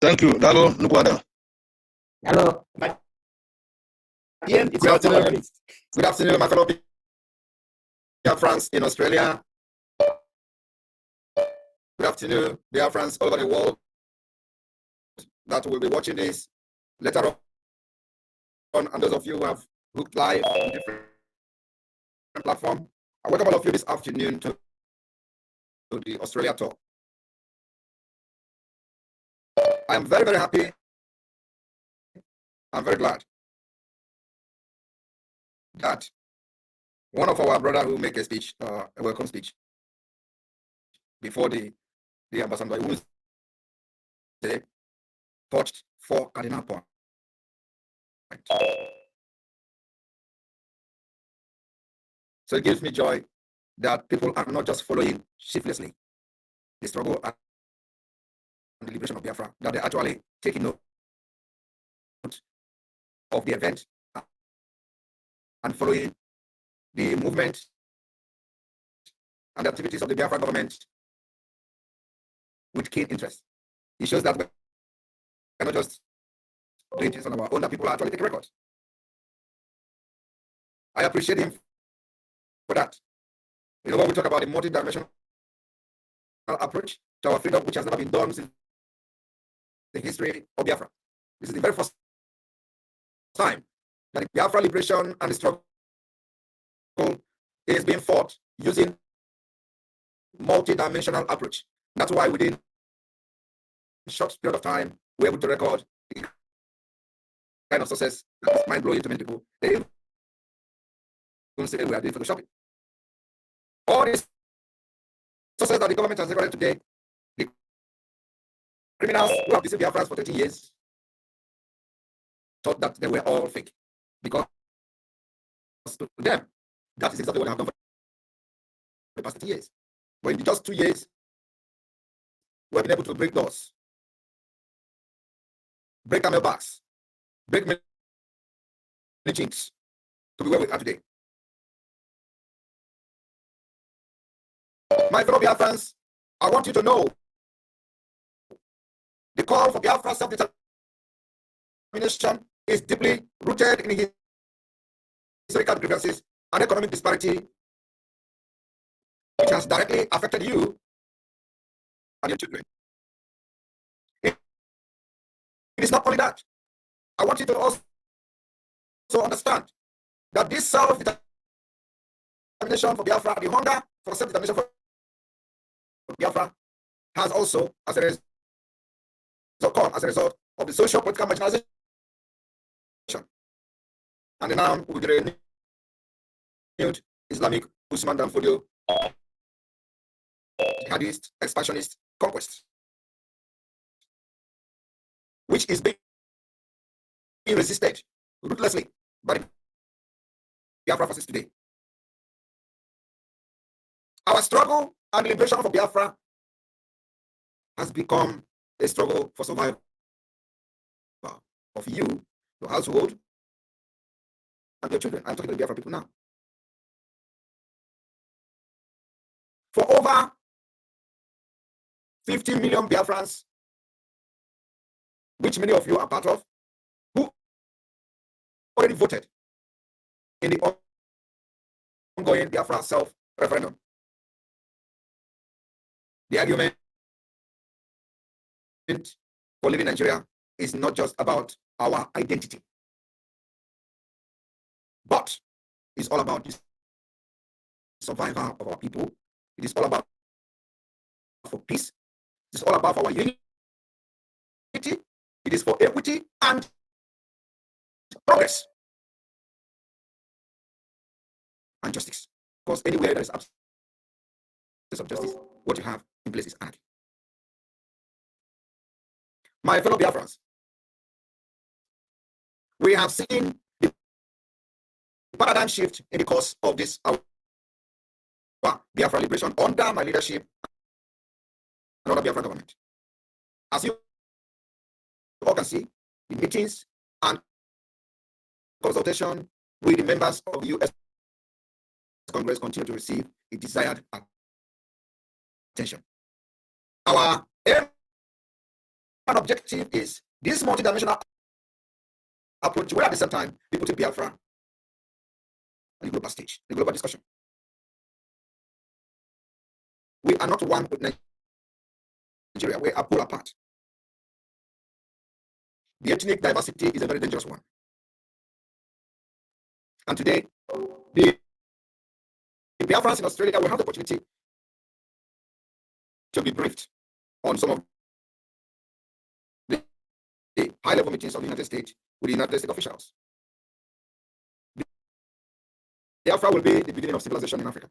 Thank you. Dalo Nukwada. Hello. Good afternoon. Good afternoon, my fellow Biafrans in Australia. Good afternoon, Biafrans all over the world that will be watching this later on, and those of you who have looked live on different platform. I welcome all of you this afternoon to the Australia tour. I am very, very happy. I'm very glad that one of our brothers who make a speech, a welcome speech, before the ambassador who touched 4 cardinal points. So it gives me joy that people are not just following shiftlessly the struggle and the liberation of Biafra, that they're actually taking note of the event and following the movement and the activities of the Biafra government with keen interest. It shows that we're not just doing things on our own, that people are actually taking records. I appreciate him for that. You know, when we talk about the multi-dimensional approach to our freedom, which has never been done since the history of Biafra. This is the very first time that the Biafra liberation and the struggle is being fought using multi-dimensional approach. That's why within a short period of time, we're able to record the kind of success that is mind-blowing to many people. They even say we are doing photoshopping. All this success that the government has recorded today, the criminals who have deceived Biafrans for 30 years thought that they were all fake, because to them, that is exactly what they have done for the past 30 years. But in just 2 years, we have been able to break doors, break camel backs, break many chains to be where we are today. My fellow Biafrans, I want you to know the call for Biafra self-determination is deeply rooted in historical grievances and economic disparity, which has directly affected you and your children. It is not only that. I want you to also understand that this self-determination for Biafra, the hunger for self-determination for Biafra, has also, as a result of the social political marginalization and now with the renewed Islamic Usman Danfodio jihadist expansionist conquest, which is being resisted ruthlessly by the Biafra forces today. Our struggle and liberation for Biafra has become a struggle for survival of you, your household, and your children. I'm talking to the Biafra people now. For over 50 million Biafrans, which many of you are part of, who already voted in the ongoing Biafra self-referendum. The argument for living in Nigeria is not just about our identity, but it's all about the survival of our people. It is all about for peace. It is all about our unity. It is for equity and progress and justice. Because anywhere there is absence of justice, what you have in place is anarchy. My fellow Biafrans, we have seen the paradigm shift in the course of this Biafra liberation under my leadership and under Biafra government. As you all can see, the meetings and consultation with the members of the U.S. Congress continue to receive the desired attention. Our aim and objective is this multidimensional approach, where at the same time we put Biafra on the global stage, the global discussion. We are not one with Nigeria. We are pulled apart. The ethnic diversity is a very dangerous one. And today, the Biafrans in Australia will have the opportunity to be briefed on some of the high-level meetings of the United States with the United States officials. Biafra will be the beginning of civilization in Africa.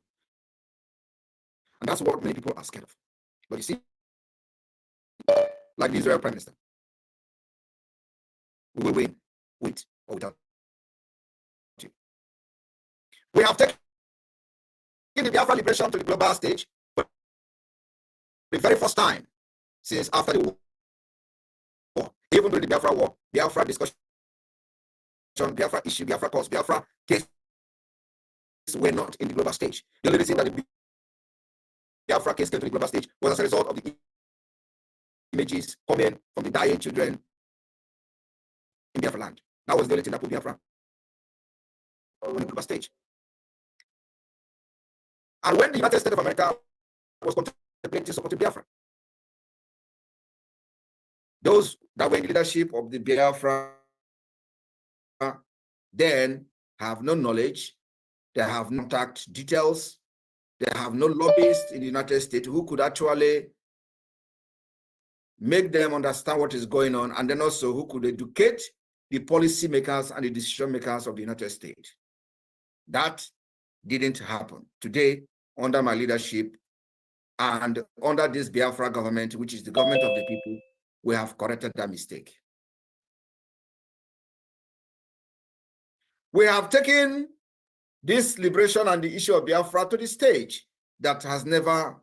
And that's what many people are scared of. But you see, like the Israel Prime Minister, we will win with or without you. We have taken the Biafra liberation to the global stage for the very first time since after the war. Even during the Biafra war, Biafra discussion, Biafra issue, Biafra cause, Biafra case were not in the global stage. The only reason that the Biafra case came to the global stage was as a result of the images coming from the dying children in Biafra land. That was the only thing that put Biafra on the global stage. And when the United States of America was contemplating supporting Biafra, those that were in the leadership of the Biafra then have no knowledge, they have no contact details, they have no lobbyists in the United States who could actually make them understand what is going on, and then also who could educate the policy makers and the decision makers of the United States. That didn't happen. Today, under my leadership and under this Biafra government, which is the government of the people, we have corrected that mistake. We have taken this liberation and the issue of Biafra to the stage that has never,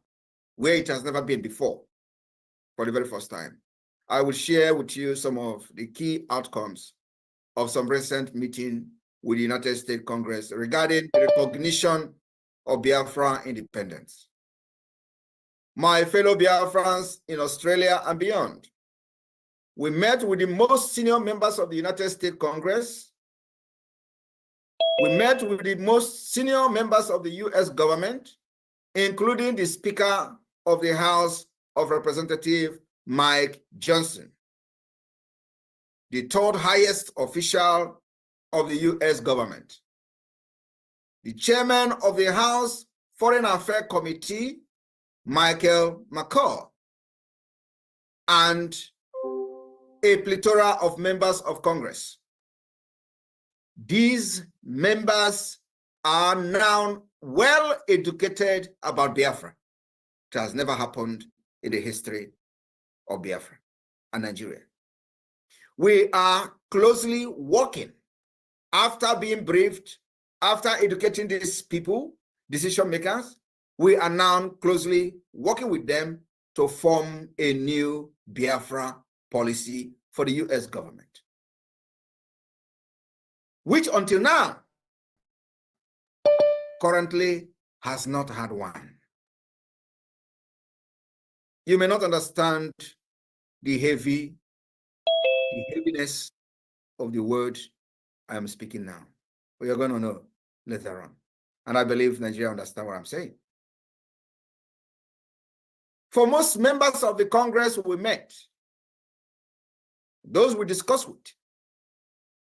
where it has never been before, for the very first time. I will share with you some of the key outcomes of some recent meeting with the United States Congress regarding the recognition of Biafra independence. My fellow Biafrans in Australia and beyond, we met with the most senior members of the United States Congress. We met with the most senior members of the US government, including the Speaker of the House of Representatives, Mike Johnson, the third highest official of the US government, the chairman of the House Foreign Affairs Committee, Michael McCall, and a plethora of members of Congress. These members are now well educated about Biafra. It has never happened in the history of Biafra and Nigeria. We are closely working after being briefed, after educating these people, decision makers. We are now closely working with them to form a new Biafra policy for the US government, which until now currently has not had one. You may not understand the heaviness of the word I am speaking now, but you're going to know later on. And I believe Nigeria understand what I'm saying. For most members of the Congress we met, those we discussed with,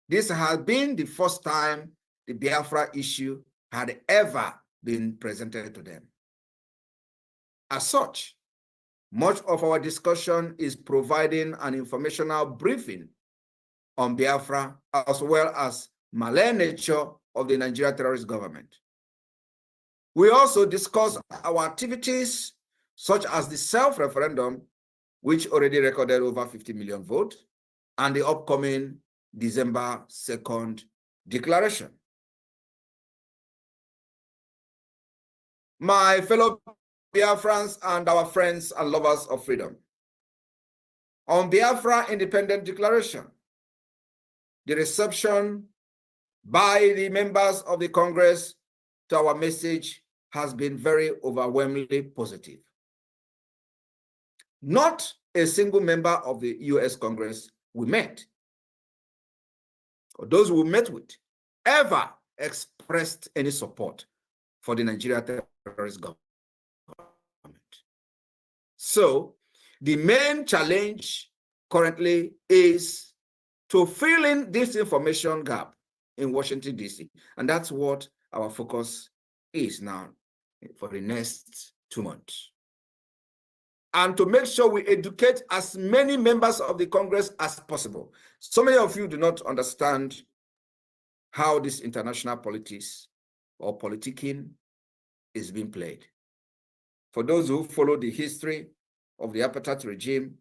this has been the first time the Biafra issue had ever been presented to them. As such, much of our discussion is providing an informational briefing on Biafra, as well as malign nature of the Nigeria terrorist government. We also discuss our activities such as the self-referendum, which already recorded over 50 million votes, and the upcoming December 2nd declaration. My fellow Biafrans and our friends and lovers of freedom, on Biafra Independent Declaration, the reception by the members of the Congress to our message has been very overwhelmingly positive. Not a single member of the US Congress we met, or those we met with, ever expressed any support for the Nigeria terrorist government. So the main challenge currently is to fill in this information gap in Washington, D.C. And that's what our focus is now for the next 2 months. And to make sure we educate as many members of the Congress as possible. So many of you do not understand how this international politics or politicking is being played. For those who follow the history of the apartheid regime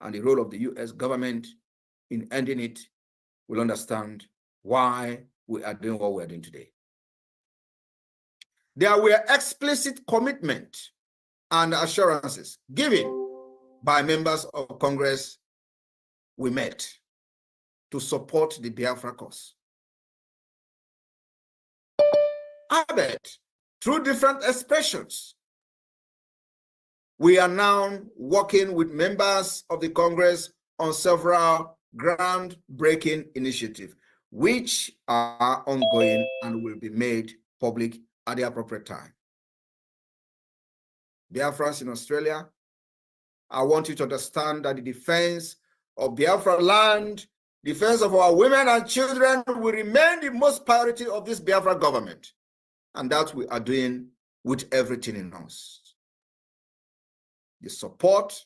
and the role of the US government in ending it, will understand why we are doing what we are doing today. There were explicit commitment and assurances given by members of Congress we met to support the Biafra cause. Albeit, through different expressions, we are now working with members of the Congress on several groundbreaking initiatives, which are ongoing and will be made public at the appropriate time. Biafrans in Australia, I want you to understand that the defense of Biafra land, defense of our women and children will remain the most priority of this Biafra government. And that we are doing with everything in us. The support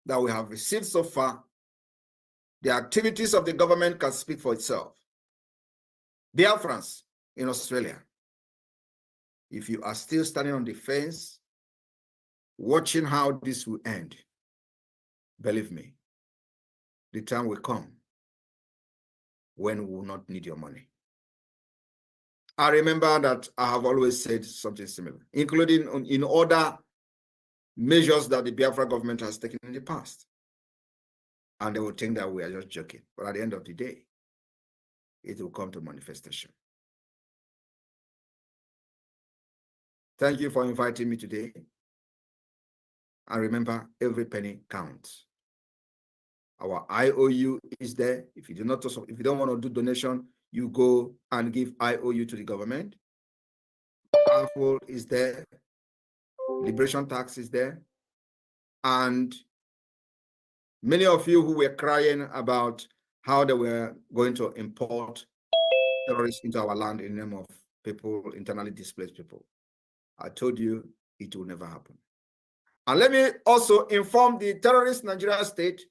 that we have received so far, the activities of the government can speak for itself. Biafrans in Australia, if you are still standing on the fence, watching how this will end, believe me, the time will come when we will not need your money. I remember that I have always said something similar, including in other measures that the Biafra government has taken in the past. And they will think that we are just joking. But at the end of the day, it will come to manifestation. Thank you for inviting me today. And remember, every penny counts. Our IOU is there. If you don't want to do donation, you go and give IOU to the government. Powerful is there. Liberation tax is there. And many of you who were crying about how they were going to import terrorists into our land in the name of people, internally displaced people, I told you it will never happen. And let me also inform the terrorist Nigerian state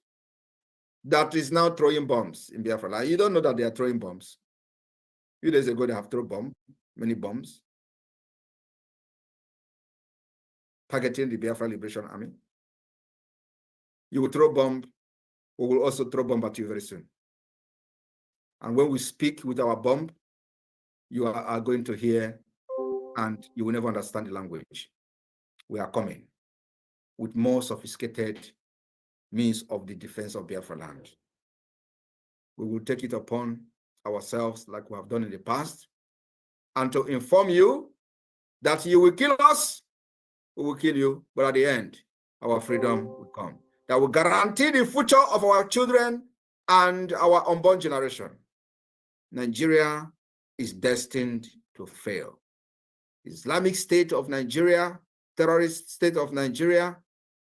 that is now throwing bombs in Biafra land. You don't know that they are throwing bombs. A few days ago, they have thrown bombs, many bombs, targeting the Biafra Liberation Army. You will throw bomb, we will also throw bomb at you very soon. And when we speak with our bomb, you are going to hear and you will never understand the language. We are coming with more sophisticated means of the defense of Biafra land. We will take it upon ourselves like we have done in the past, and to inform you that you will kill us, we will kill you, but at the end, our freedom will come. That will guarantee the future of our children and our unborn generation. Nigeria is destined to fail. Islamic State of Nigeria, terrorist state of Nigeria,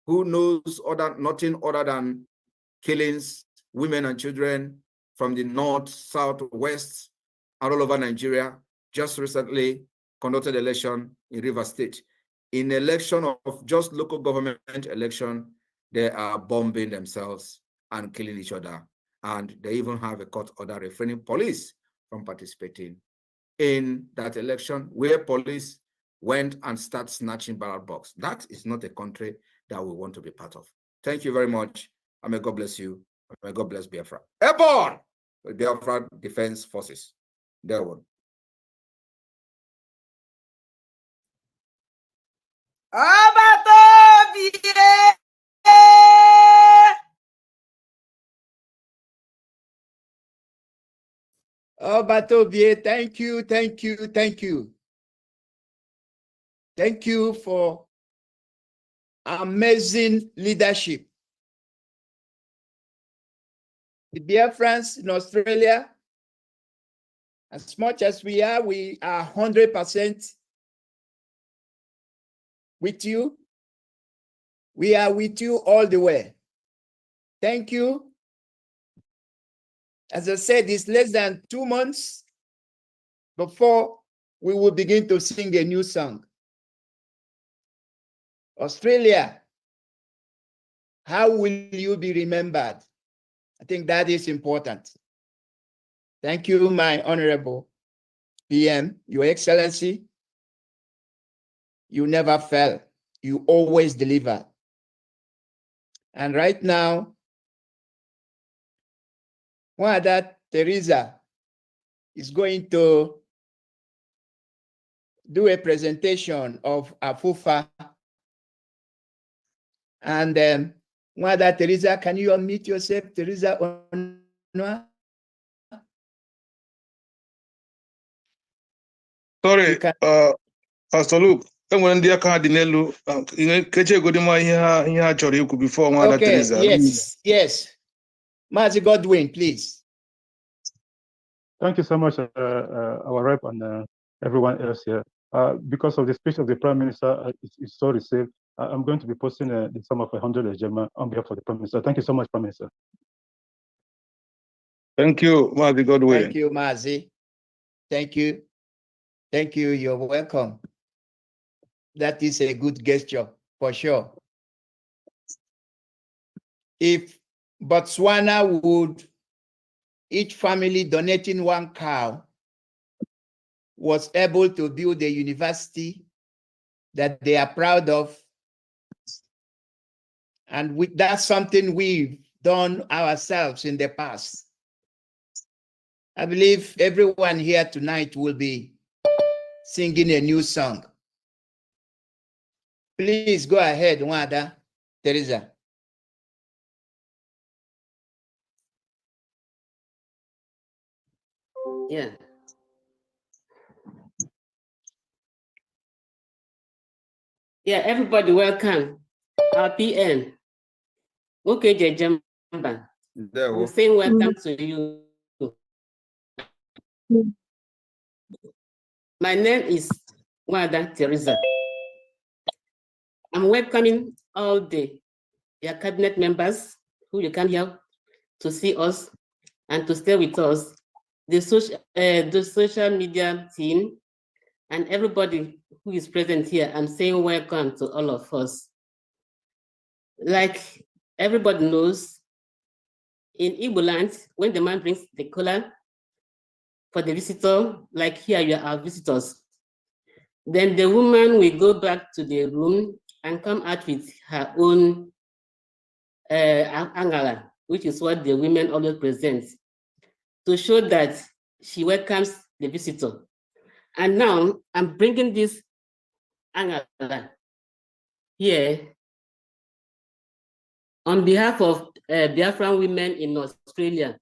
who knows nothing other than killings, women and children from the north, south, west, and all over Nigeria, just recently conducted election in Rivers State. In election of just local government election, they are bombing themselves and killing each other. And they even have a court order refraining police from participating in that election, where police went and started snatching ballot box. That is not a country that we want to be part of. Thank you very much. And may God bless you. May God bless Biafra. Airborne! The Biafra Defense Forces. There one. Obatobie, thank you, thank you, thank you. Thank you for amazing leadership. The Biafrans in Australia, as much as we are 100% with you. We are with you all the way. Thank you. As I said, it's less than 2 months before we will begin to sing a new song. Australia, how will you be remembered? I think that is important. Thank you, my honorable PM, Your Excellency. You never fell. You always deliver. And right now, that Teresa is going to do a presentation of Afufa. And that Teresa, can you unmute yourself, Teresa? Sorry, Pastor Luke. Okay, yes. Mazi Godwin, please. Thank you so much, our rep and everyone else here. Because of the speech of the Prime Minister, it's so received. I'm going to be posting the sum of 100 Ejema on behalf of the Prime Minister. Thank you so much, Prime Minister. Thank you, Mazi Godwin. Thank you, Mazi. Thank you. Thank you. You're welcome. That is a good gesture, for sure. If Botswana would, each family donating 1 cow, was able to build a university that they are proud of, and that's something we've done ourselves in the past. I believe everyone here tonight will be singing a new song. Please go ahead, Wanda, Teresa. Yeah. Yeah, everybody welcome. Our PM. Okay, Jemba. We're saying welcome to you. My name is Wanda Teresa. I'm welcoming all your cabinet members who you come here to see us and to stay with us, the social media team, and everybody who is present here. I'm saying welcome to all of us. Like everybody knows, in Igbo land, when the man brings the collar for the visitor, like here you are our visitors, then the woman will go back to the room and come out with her own angala, which is what the women always present, to show that she welcomes the visitor. And now I'm bringing this angala here on behalf of Biafran women in Australia.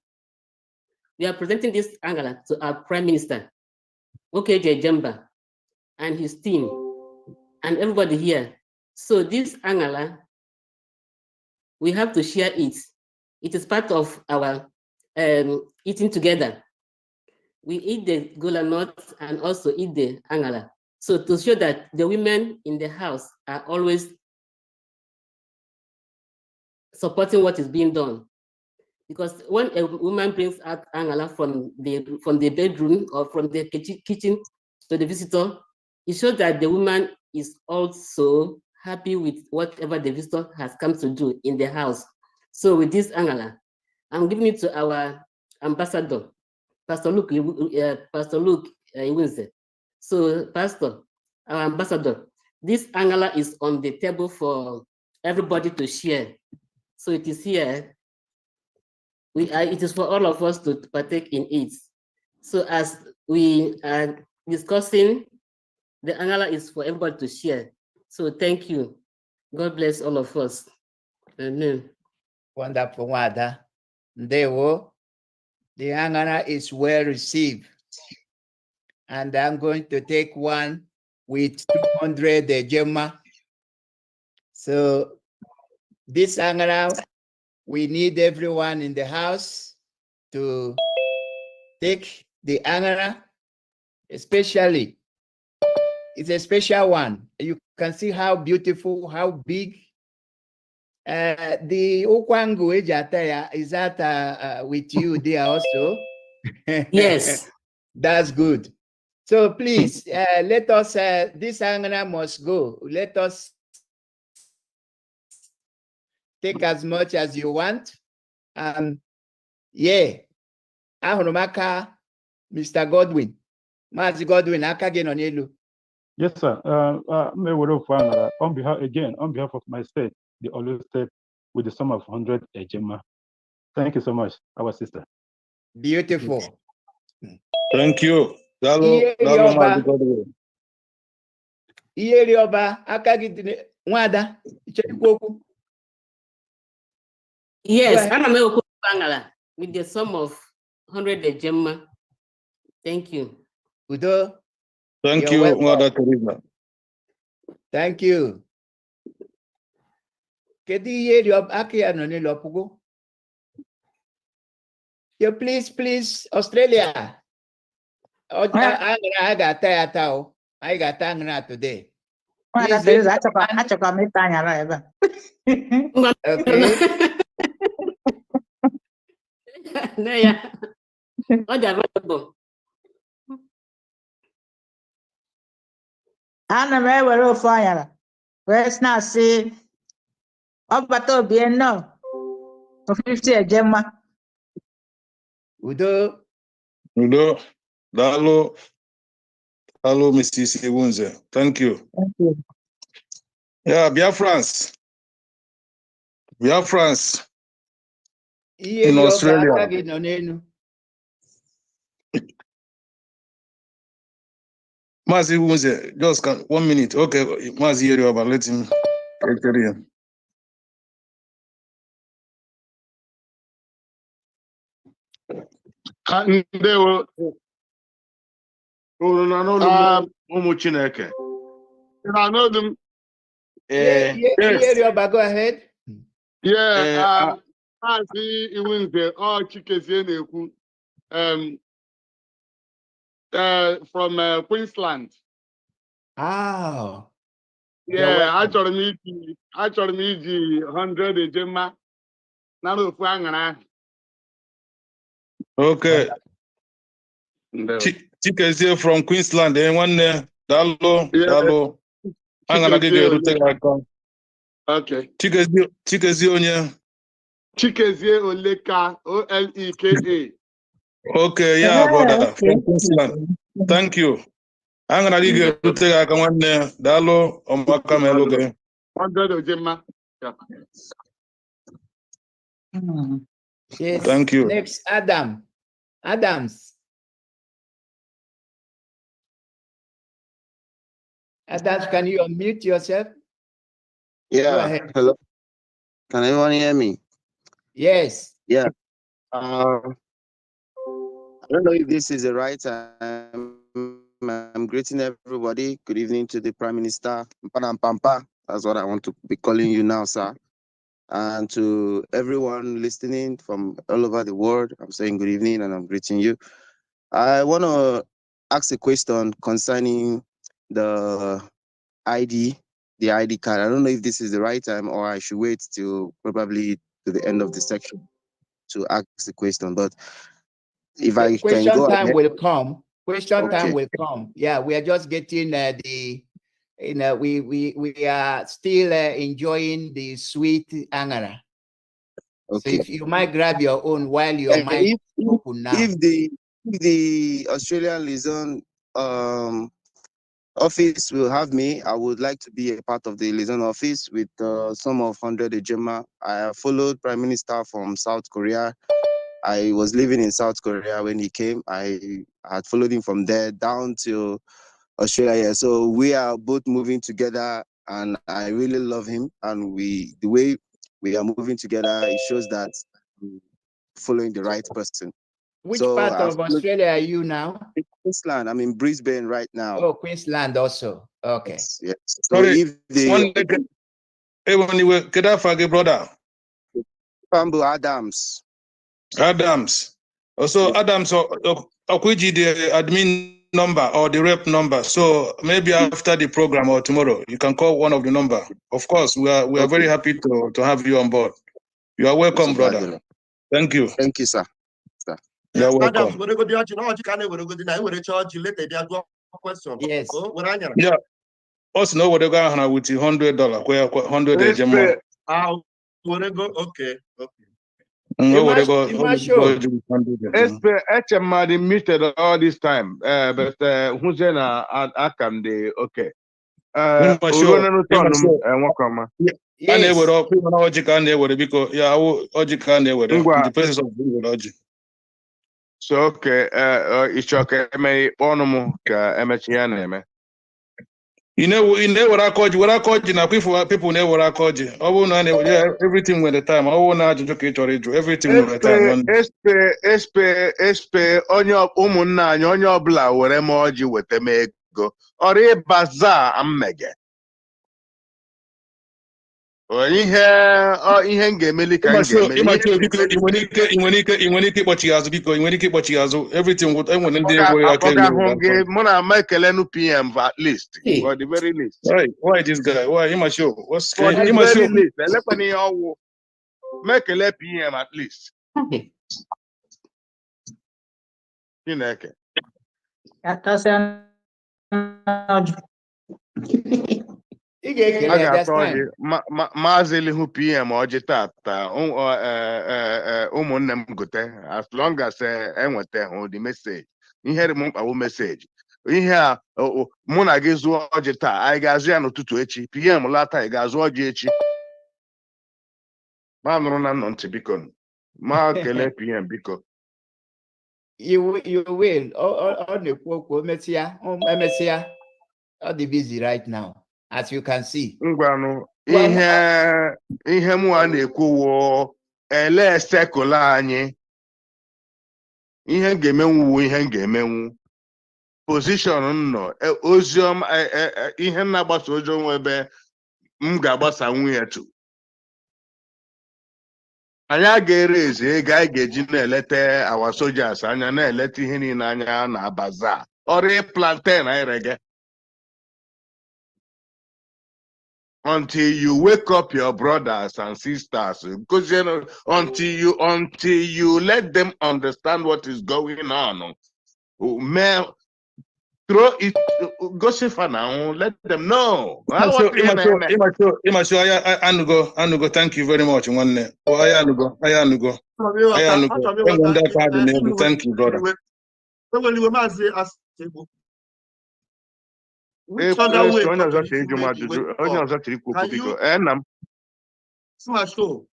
We are presenting this angala to our Prime Minister, Okeje Jemba, and his team, and everybody here. So this angala, we have to share it. It is part of our eating together. We eat the gola nut and also eat the angala. So to show that the women in the house are always supporting what is being done. Because when a woman brings out angala from the bedroom or from the kitchen to the visitor, it shows that the woman is also happy with whatever the visitor has come to do in the house. So with this angala, I'm giving it to our ambassador, Pastor Luke Iwunze. So Pastor, our ambassador, this angala is on the table for everybody to share. So it is here. It is for all of us to partake in it. So as we are discussing, the angala is for everybody to share. So thank you. God bless all of us. Amen. Wonderful, Wada. Ndewo. The angana is well received. And I'm going to take one with 200 Gemma. So this angana, we need everyone in the house to take the angana, especially, it's a special one. You can see how beautiful, how big. The Okwangu Ejataya, is that with you there also? Yes. That's good. So please, let us, this angana must go. Let us take as much as you want. Yeah. Ahurumaka, Mr. Godwin. Mazi Godwin, Akage Nonelu. Yes, sir. On behalf of my state, the Olu State, with the sum of 100 Ejema. Thank you so much, our sister. Beautiful. Thank you. Dalo Mazi Godwin. Iyerioba, Akage Nwada, Ichekwoku. Yes, Angala with the sum of 100 Gemma. Thank you. Udo. Thank you, Mother Teresa. Thank you. Kedi Iyerioba, Ake Anone Lopugo. You please, Australia. I got Angana today. Okay. Ana m ewere ofu anyara wee na-asị ọbata obie nnọọ 50 Ejema. Udo. Dalo, Mrs. Iwunze. Thank you. Thank you. Yeah, Biafrans in Australia. Mazi Iwunze, just 1 minute. Okay, Mazi Yerioba, let him enter in. Ndewo unu na n'olu ụmụ Chineke. Na n'olu m. Yerioba, go ahead. Yeah, Maazị Iwunze Chikezie na-ekwu from Queensland. Oh. Yeah, achọrọ m iji 100 Ejema na ofu aṅara. Okay. Chikezie from Queensland, nwanne. Dalo. Aṅara gị ga-erute gị aka. Okay. Chikezie onye? Chikezie Oleka, Oleka. Okay, yeah, brother, from Queensland. Thank you. Aṅara gị ga-erute gị aka, nwanne. Dalo, ọmaka m elu gị. 100 Ejema. Yes. Thank you. Next, Adams, can you unmute yourself? Yeah. Hello. Can everyone hear me? Yes. Yeah. I don't know if this is the right time. I'm greeting everybody. Good evening to the Prime Minister. Pampa. That's what I want to be calling you now, sir. And to everyone listening from all over the world, I'm saying good evening and I'm greeting you. I want to ask a question concerning the ID card. I don't know if this is the right time or I should wait till probably to the end of the section to ask the question. But if I can go time ahead. will come. Time will come. Yeah, we are just getting we are still enjoying the sweet angara. Okay. So if you might grab your own while your mic open now. If the Australian liaison office will have me. I would like to be a part of the liaison office with some of 100 Ejema. I followed Prime Minister from South Korea. I was living in South Korea when he came. I had followed him from there down to Australia. So we are both moving together, and I really love him. And the way we are moving together, it shows that we're following the right person. Which So part of Australia are you now? Queensland. I'm in Brisbane right now. Oh, Queensland also. Okay. Yes. Yes. So Sorry, if the brother Pambu Adams. Adams. Also, Yes. Adams, Okwiji, the admin number or the rep number. So maybe after the program or tomorrow, you can call one of the number. Of course, we are Okay. very happy to have you on board. You are welcome, brother. Thank you. Thank you, sir. You're Adams, welcome. Yes. Yeah. Also, know what they're going to with $100. Where 100 Ejema. Okay. Okay. Muted all this time, but who's in I can the okay. Yes. The places of Oji. So okay, it's okay. May You know what I called you. What I called you now, people know what I called you. I will not. Yeah, everything with the time. I will not educate or everything with the time. Espe onye ụmụnna anyị onye ọbụla were m ọjị weta m ego ọrụ ịbaza mmege ihe m ga-emeli ka m ga-eme inwenike ịkpọchi azụ biko inwenike ịkpọchi azụ everything with enwere ndị egwere aka ọgahụ gị mụ na ama ekelenu PM at least for the very least. Why this guy? Why Imasho? What's for the very least elekwana ihe ọwụ mekele PM at least. Chineke a ga-atọ ọjị maazị Elihu PM ọjị tata ụmụnne m gote as long as enweta hụ the message ihe dị m mkpa bụ meseji ihe a mụ na gị zụọ ọjị taa anyị ga-azụ ya n'ụtụtụ echi PM lata anyị ga-azụ ọjị echi ma nụrụ na nnọ ntị biko ma kelee PM biko. You will. On the MSCA, all the busy right now, as you can see. Ngwanu ihe mụ a na-ekwu ele sekụla anyị ihe ga-emenwu ihe ga-emenwu position nọ oziọma ihe na-agbasa oziọma ebe m ga-agbasa nwunye tu anyị aga-ere eze ego anyị ga-eji na-eleta awa sojas anya na-eleta ihe niile anya na baza ọrụ plantain anyị rege. Until you wake up your brothers and sisters, because until you let them understand what is going on, throw it, go see for now, let them know. Imasho, thank you very much. Thank you, brother. Which other way can show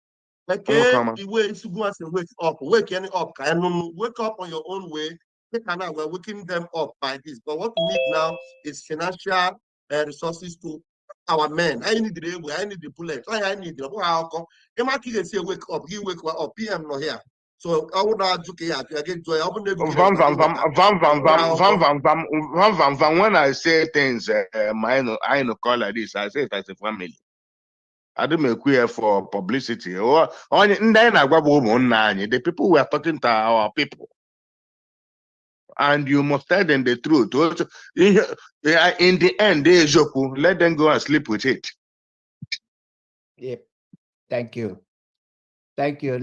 like the way to go and wake up, wake up on your own way. We're waking them up by this. But what we need now is financial resources to our men. I need the bullets. I need the wake up, he wake up, PM not here. So I would not do again. When I say things, I know call like this. I say it as a family. I don't make queer for publicity. Or the people we are talking to are our people, and you must tell them the truth. Also, in the end, they joku. Let them go and sleep with it. Yep. Thank you. Thank you.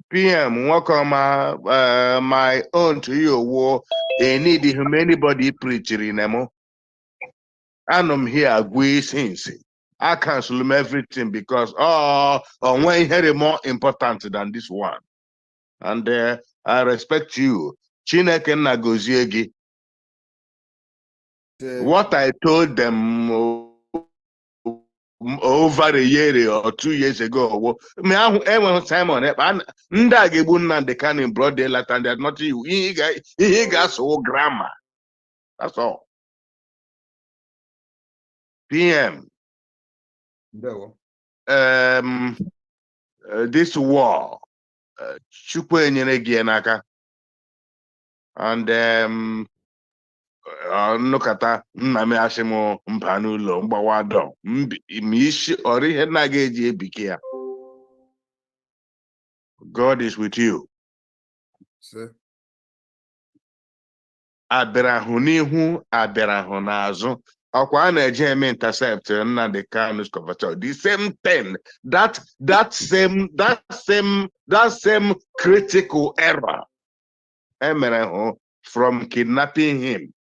PM, welcome my own to you. War, they need anybody preaching in them. And I'm here, we since I cancel everything because when here more important than this one. And I respect you. Chineke nagoziegi. What I told them over a year or 2 years ago, Simon, Nda can in broad daylight and there's nothing. He got so grammar. That's all. PM. This war, Chukwu enyere gị n'aka, and nnukata nna m asị m mba n'ụlọ mgbawa dọ m isi ọrụ ihe nna ga eji ebike ya. God is with you. Abịara hụ n'ihu, abịara hụ n'azụ. Ọkwa a na-eje eme intercept Nnamdi Kanu's conversation. The same thing, that same critical error from kidnapping him.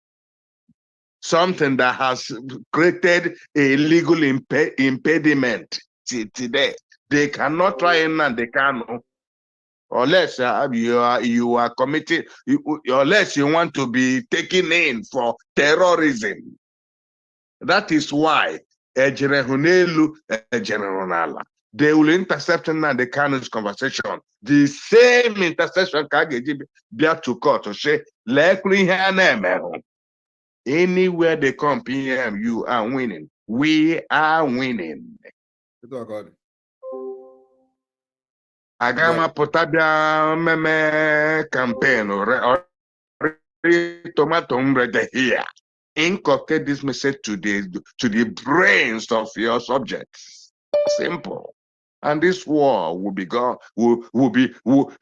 Something that has created a legal impediment today. They cannot try Nnamdi Kanu unless you are committed, unless you want to be taken in for terrorism. That is why they will intercept Nnamdi Kanu's conversation. The same interception can to court to say, anywhere they come, PM, you are winning. We are winning. Agama potabia meme campaign or tomato here. Inculcate this message to the brains of your subjects. Simple. And this war will be gone.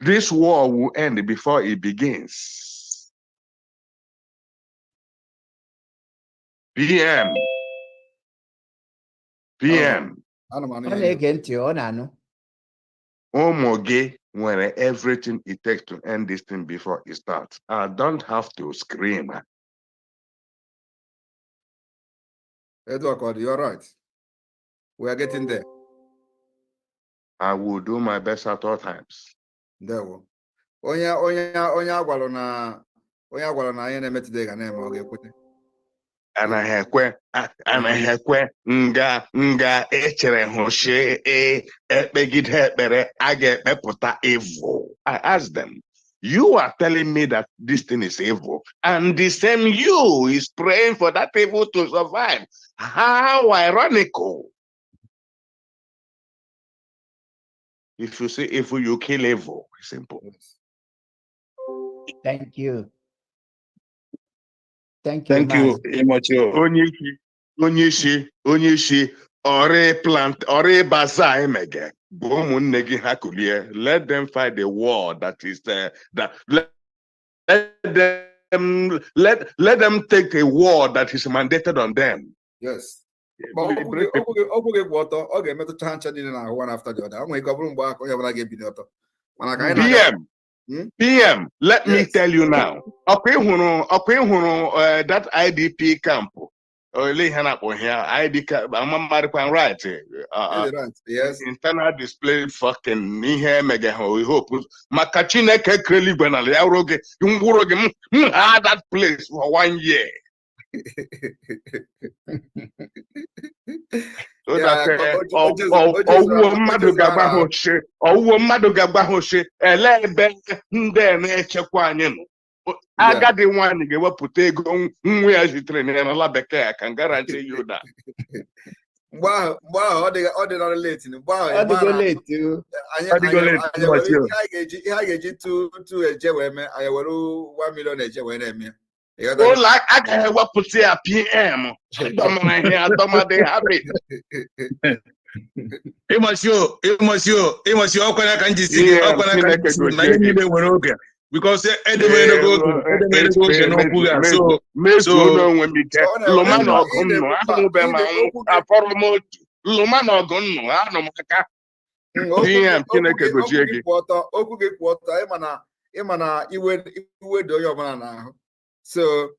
This war will end before it begins. PM. Omoge, when everything it takes to end this thing before it starts. I don't have to scream. Edward, you're right. We are getting there. I will do my best at all times. There we Onya agwalo na anyị na-eme today ga na-eme oge ekwete. Anahekwe nga echere hoshe ekpegide ekpere aga ekpepụta evil. I asked them, you are telling me that this thing is evil, and the same you is praying for that evil to survive. How ironical. If you say evil, you kill evil. Simple. Thank you. Thank you, Immature. Onyishi, ore plant, ore baza emege. Let them fight the war that is there. Let them take a war that is mandated on them. Yes. One after the other. PM, let me tell you now. That IDP camp. ID camp, right. Yes. Internal display fucking we hope. Makachine kekreli benali auroge. That place for 1 year. So that mmadụ gagba hoshe elebe ndị na-echekwa anyị nọ. Agadi nwanyị ga-ewepụta ego nwa ya zitere n'ala bekee. I can guarantee you that. Mgbe ahụ ọ dị not late. Mgbe ahụ ọ dịgo late. Ihe a ga-eji tu eje wee mee, anyị were 1 million eje wee na-eme. Ụlọ agaghị ewepụta ya PM. Adọmadị habit. Ịmasị ọkwana ka njisi gị ọkwana ka njisi na ihe niile nwere oge. Because edemere oge n'okwu ya. So n'onwe m ike. Lụma na ọgụ nnụ ahụbe ma afọrọ m otu. Lụma na ọgụ nnụ anụ m aka. PM Chineke gozie gị. Okwu gị kwụ ọtọ ịma na iwe dị onye ọbụla n'ahụ. So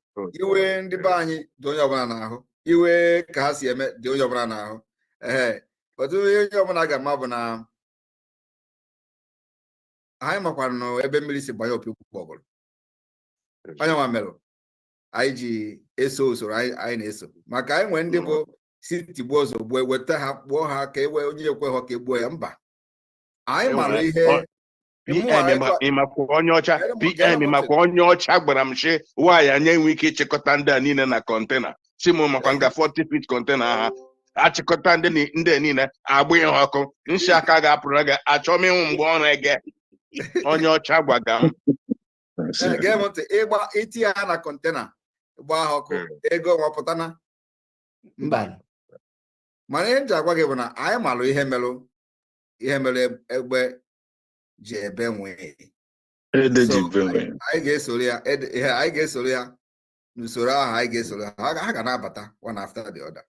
iwe ndị be anyị dị onye ọbụla n'ahụ. Iwe ka ha si eme dị onye ọbụla n'ahụ. Otu onye ọbụla ga-ama bụ na anyị makwara na ebe mmiri si gbanye opi ọbụla. Onye nwa merụ. anyị ji eso usoro anyị na-eso maka anyị nwere ndị bụ si tigbuo ọzọ gbuo weta ha kpụọ ha ka ewe onye ekwe ha ka egbuo ya mba anyị mara ihe PM makwa onye ọcha PM makwa onye ọcha gbara m shi nwaanyị anyị enwe ike ịchịkọta ndị a niile na kọntena si m makwa nga 40 feet kọntena ha achịkọta ndị niile agba ihe ọkụ nshi aka ga-apụrụ gị achọ m ịnwụ mgbe ọrụ ege onye ọcha gwaga m gee m ntị ịgba itinye ha na kọntena gba ha ọkụ ego nwapụta na mba mana ihe nji agwa gị bụ na anyị malụ ihe mere egbe ji ebe nwee anyị ga-esoro ya n'usoro ahụ anyị ga-esoro ha ga na-abata one after the other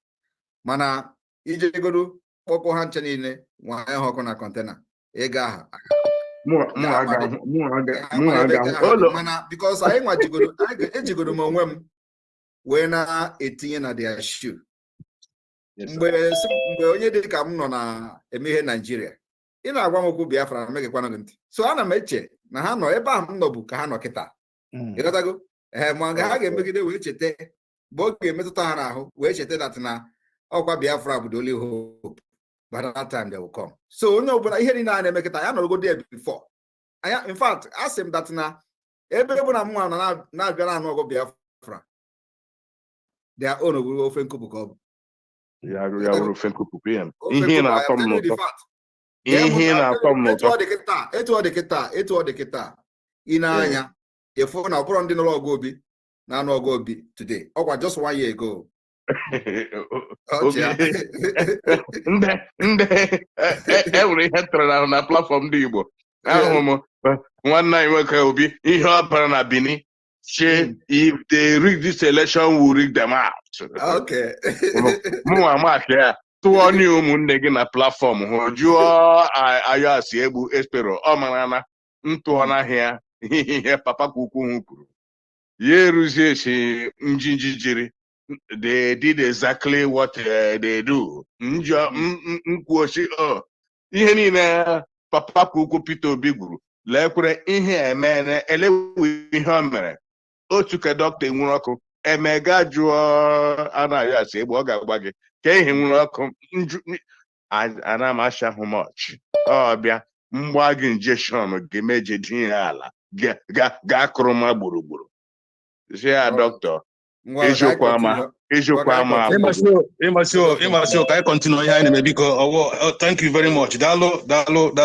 mana ijegodo kpọkpọ ha nche niile nwa anyị ha ọkụ na kọntena ego aha mana bikos anyị nwa ejigoro m onwe m wee na-etinye na their shoe mgbe onye dị ka m nọ na-eme ihe Naijiria ị na-agwa m okwu Biafra na megekwana gị ntị so ana m eche na ha nọ ebe ahụ m nọbụ ka ha nọ kịta ịghọtago ma ha ga-emegide wee cheta mgbe ọ ga-emetụta ha n'ahụ wee cheta dat na ọkwa Biafra bụ the only hope by that time they will come. So onye ọbụla ihe niile a na-eme kịta ya nọrọgo there before in fact asị m dat na ebe bụ na mma na-abịa na anụ ọgụ Biafra their own ogburu ofe nkụpụ ka ọ bụ ihe na-atọ m n'ụtọ etu ọ dị kịta ị na-anya ịfụ na ọ bụrụ ndị nọrọ ọgụ obi na-anụ ọgụ obi today ọkwa just 1 year ago ndị enwere ihe tụrụ na platform ndị Igbo ahụrụ m nwanne anyị nwoke Obi ihe ọ bara na Benin if they rig this election will rig them out. Mụnwa maka ya tụọ nye ụmụnne gị na platform hụ jụọ ayọ asị egbu espero ọ mara na ntụọ n'ahịa ihe papa ka ukwu hụ kwuru ya eruzie esi njinji jiri they did exactly what they do. Nkwuochi ihe niile papa ka ukwu Peter Obi gwuru lekwere ihe emene elewe ihe o mere otu ka dọkịta nwụrụ ọkụ emega jụọ anaghị asị egbe ọ ga-agba gị ka ihe nwụrụ ọkụ ana m asha hụ much ọbịa mgba gị injection ga-emeje dinye ya ala ga-akụrụ ma gburugburu si ya dọkịta eziokwu ama ịmasị ka anyị continue ihe anyị na-eme biko thank you very much daalụ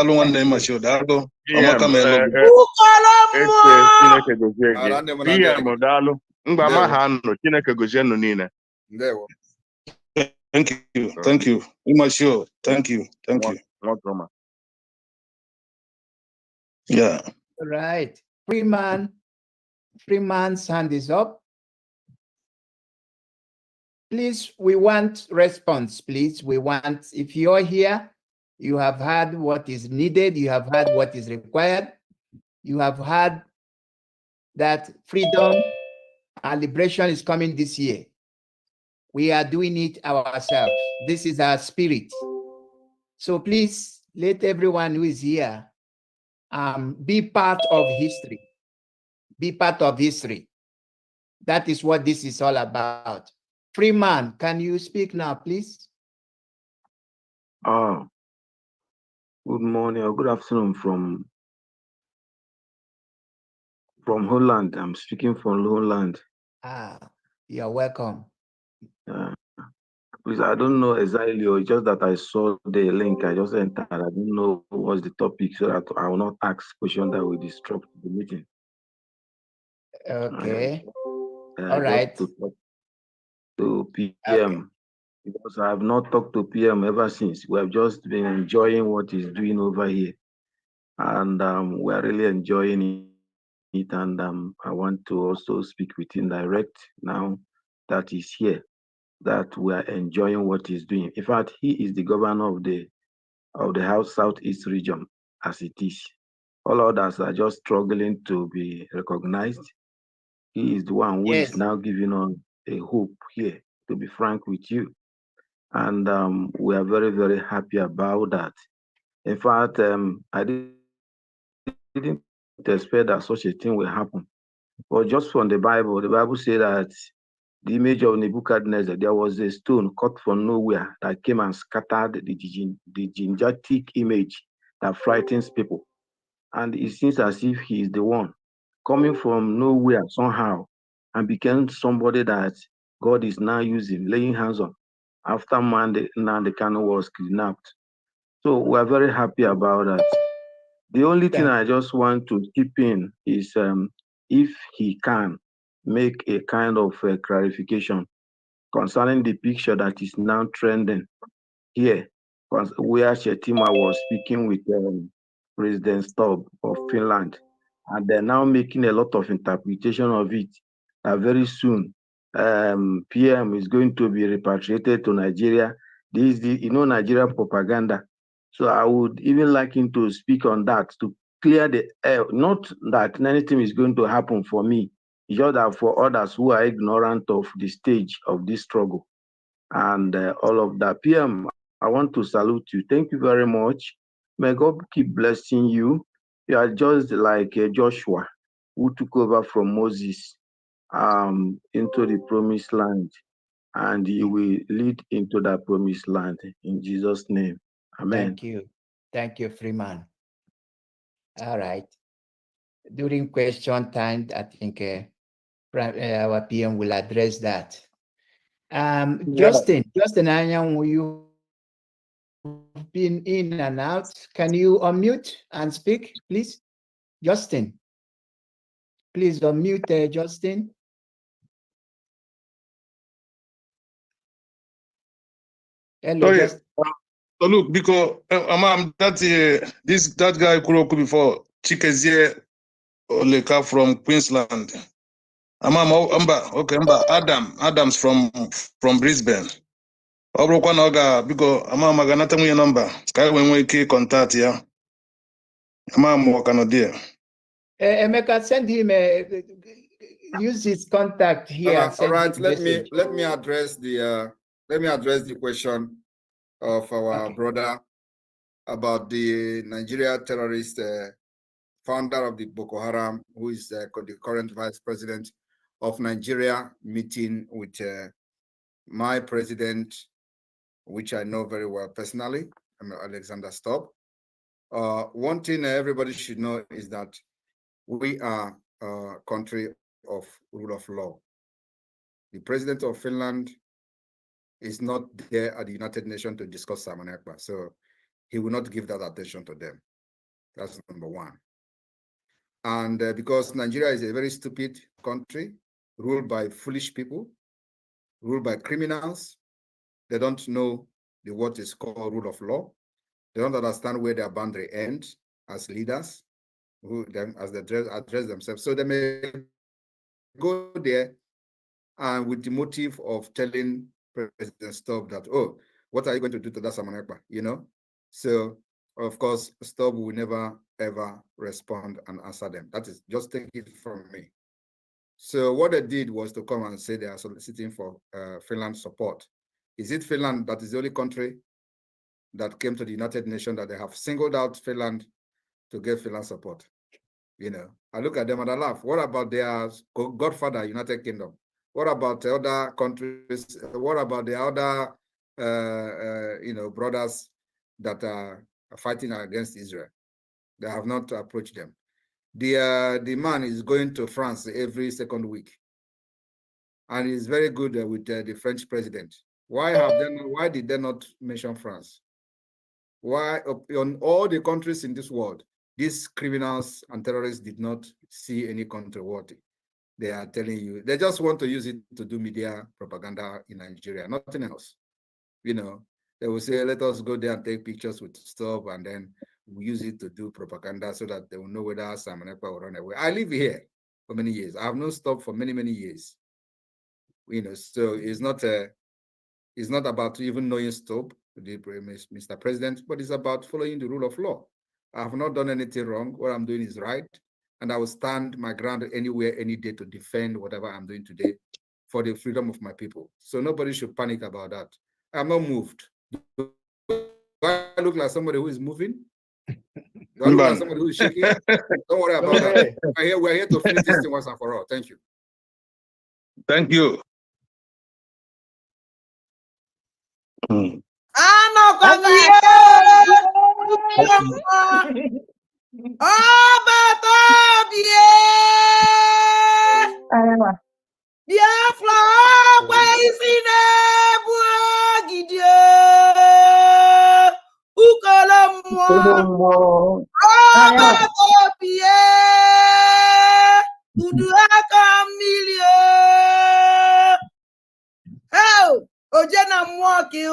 nwanne ịmasị daalụ ọmaka Chineke gozie gị PM daalụ mgba ma ha nọ Chineke gozie nụ niile thank you ịmasị thank you yeah right Freeman's hand is up. Please, we want response, please. We want, if you're here, you have heard what is needed, you have heard what is required, you have heard that freedom and liberation is coming this year. We are doing it ourselves. This is our spirit. So please, let everyone who is here be part of history. Be part of history. That is what this is all about. Freeman, can you speak now, please? Good morning or good afternoon from Holland. I'm speaking from Holland. You're welcome. Please, I don't know exactly, or just that I saw the link. I just entered. I don't know what's the topic, so that I will not ask questions that will disrupt the meeting. Okay. All right. To PM, okay. Because I have not talked to PM ever since. We have just been enjoying what he's doing over here, and we are really enjoying it. And I want to also speak with him direct now that he's here, that we are enjoying what he's doing. In fact, he is the governor of the Southeast region as it is. All others are just struggling to be recognized. He is the one who is now giving us a hope here, to be frank with you. And we are very, very happy about that. In fact, I didn't expect that such a thing will happen. But just from the Bible said that the image of Nebuchadnezzar, there was a stone cut from nowhere that came and scattered the gigantic image that frightens people. And it seems as if he is the one coming from nowhere somehow and became somebody that God is now using, laying hands on after Nnamdi Kanu was kidnapped. So we're very happy about that. The only thing I just want to keep in is if he can make a kind of clarification concerning the picture that is now trending here, where Shetima was speaking with President Stubb of Finland, and they're now making a lot of interpretation of it. Very soon, PM is going to be repatriated to Nigeria. This is the Nigerian propaganda. So I would even like him to speak on that to clear the air. Not that anything is going to happen for me, just that for others who are ignorant of the stage of this struggle and all of that. PM, I want to salute you. Thank you very much. May God keep blessing you. You are just like Joshua, who took over from Moses into the promised land, and he will lead into that promised land in Jesus' name. Amen. Thank you. Thank you, Freeman. All right. During question time, I think our PM will address that. Justin, you've been in and out. Can you unmute and speak, please? Justin, please unmute, Justin. Hello, sorry, Justin. So look, because that guy Kuroku before Chikezie Oleka from Queensland. Adams from Brisbane. Obrokwa na oga biko maganata nwunye number ka we nwee ike contact ya. Wakano Emeka, send him use his contact here. All right, let me address the question of our brother about the Nigeria terrorist founder of the Boko Haram, who is the current vice president of Nigeria, meeting with my president, which I know very well personally, Alexander Stubb. One thing everybody should know is that we are a country of rule of law. The president of Finland is not there at the United Nations to discuss Simon Ekpa, so he will not give that attention to them. That's number one. And because Nigeria is a very stupid country, ruled by foolish people, ruled by criminals, they don't know what is called rule of law. They don't understand where their boundary ends as leaders, as they address themselves. So they may go there and with the motive of telling President Stubb that, oh, what are you going to do to that Simon Ekpa, you know? So, of course, Stubb will never, ever respond and answer them. That is, just take it from me. So what they did was to come and say they are soliciting for Finland's support. Is it Finland that is the only country that came to the United Nations that they have singled out Finland to get Finland support? You know, I look at them and I laugh. What about their godfather, United Kingdom? What about the other countries? What about the other, brothers that are fighting against Israel? They have not approached them. The man is going to France every second week, and he's very good with the French president. Why did they not mention France? Why on all the countries in this world, these criminals and terrorists did not see any country worthy? They are telling you they just want to use it to do media propaganda in Nigeria, nothing else. You know, they will say, let us go there and take pictures with stuff, and then we use it to do propaganda so that they will know whether Simon Ekpa will run away. I live here for many years. I have not stopped for many, many years. You know, so it's not about even knowing stop, Mr. President, but it's about following the rule of law. I have not done anything wrong. What I'm doing is right. And I will stand my ground anywhere, any day to defend whatever I'm doing today for the freedom of my people. So nobody should panic about that. I'm not moved. Do I look like somebody who is moving? You are looking at somebody who is shaking. Don't worry about that. We're here to finish this thing once and for all. Thank you. Thank you. Mm. Biafra, where is in Brgie? Ukolamo, oh, Ojena Mwaki.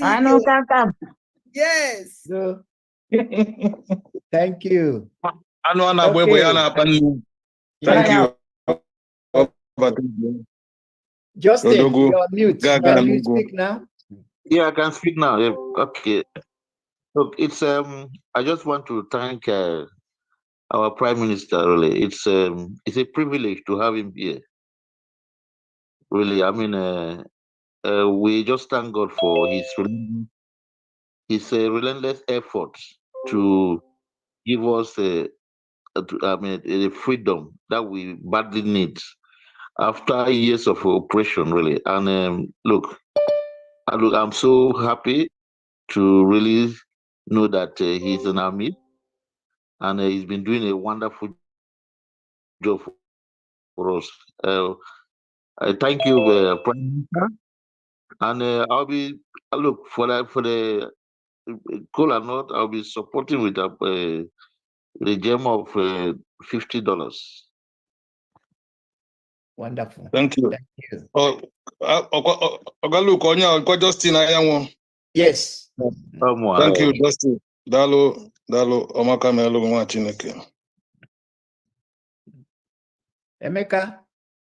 I know, come. Yes. So, thank you. Thank you. Justin, you're mute. Can you speak now? Yeah, I can speak now. Yeah, okay. Look, it's I just want to thank our Prime Minister. Really, it's a privilege to have him here. Really, I mean, we just thank God for his relentless efforts to give us the freedom that we badly need after years of oppression, really. And look, I'm so happy to really know that he's in our midst, and he's been doing a wonderful job for us. I thank you, Prime Minister, and I'll be look for the cool or not, I'll be supporting with the gem of $50. Wonderful. Thank you. Thank you. Justin. Yes. Thank you, Justin. Dalo, Omaka Melo Chineke. Emeka,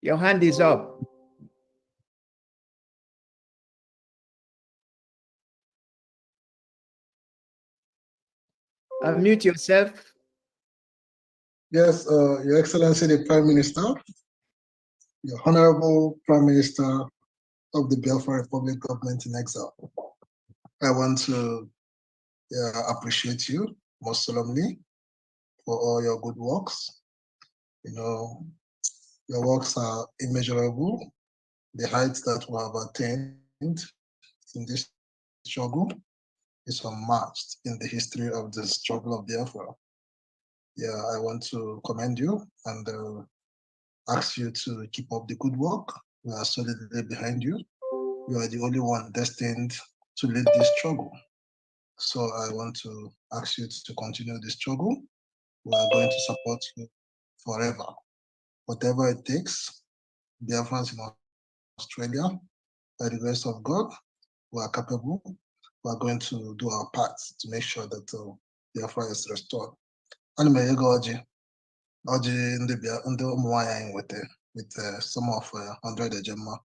your hand is up. Unmute yourself. Yes, Your Excellency, the Prime Minister, your Honorable Prime Minister of the Biafran Republic Government in Exile. I want to appreciate you most solemnly for all your good works. You know, your works are immeasurable. The heights that we have attained in this struggle is unmatched in the history of the struggle of Biafra. Yeah, I want to commend you and ask you to keep up the good work. We are solidly behind you. You are the only one destined to lead this struggle. So I want to ask you to continue the struggle. We are going to support you forever. Whatever it takes, Biafrans in Australia, by the grace of God, we are capable. We are going to do our part to make sure that Biafra is restored. And may you go, Oji ndị ụmụ nwaanyị anyị nweta with some of 100 ejemma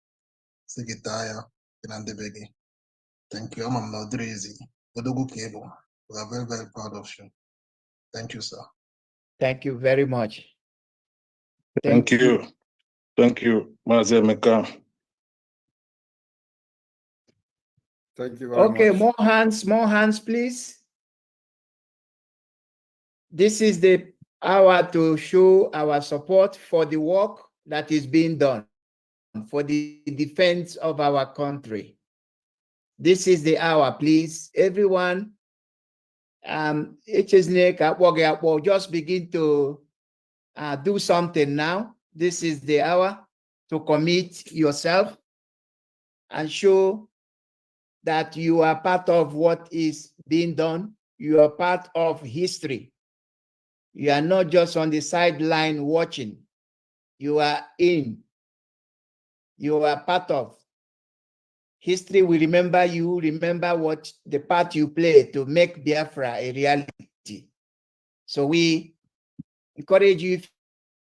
si gị taa ya na ndị be gị. Thank you. I'm not easy. We are very, very proud of you. Thank you, sir. Thank you very much. Thank you. Thank you, Mazi Emeka. Thank you very much. Okay, more hands, please. This is the hour to show our support for the work that is being done for the defense of our country. This is the hour, please. Everyone, just begin to do something now. This is the hour to commit yourself and show that you are part of what is being done. You are part of history. You are not just on the sideline watching. You are in. You are part of. History will remember you, remember what the part you played to make Biafra a reality. So we encourage you, if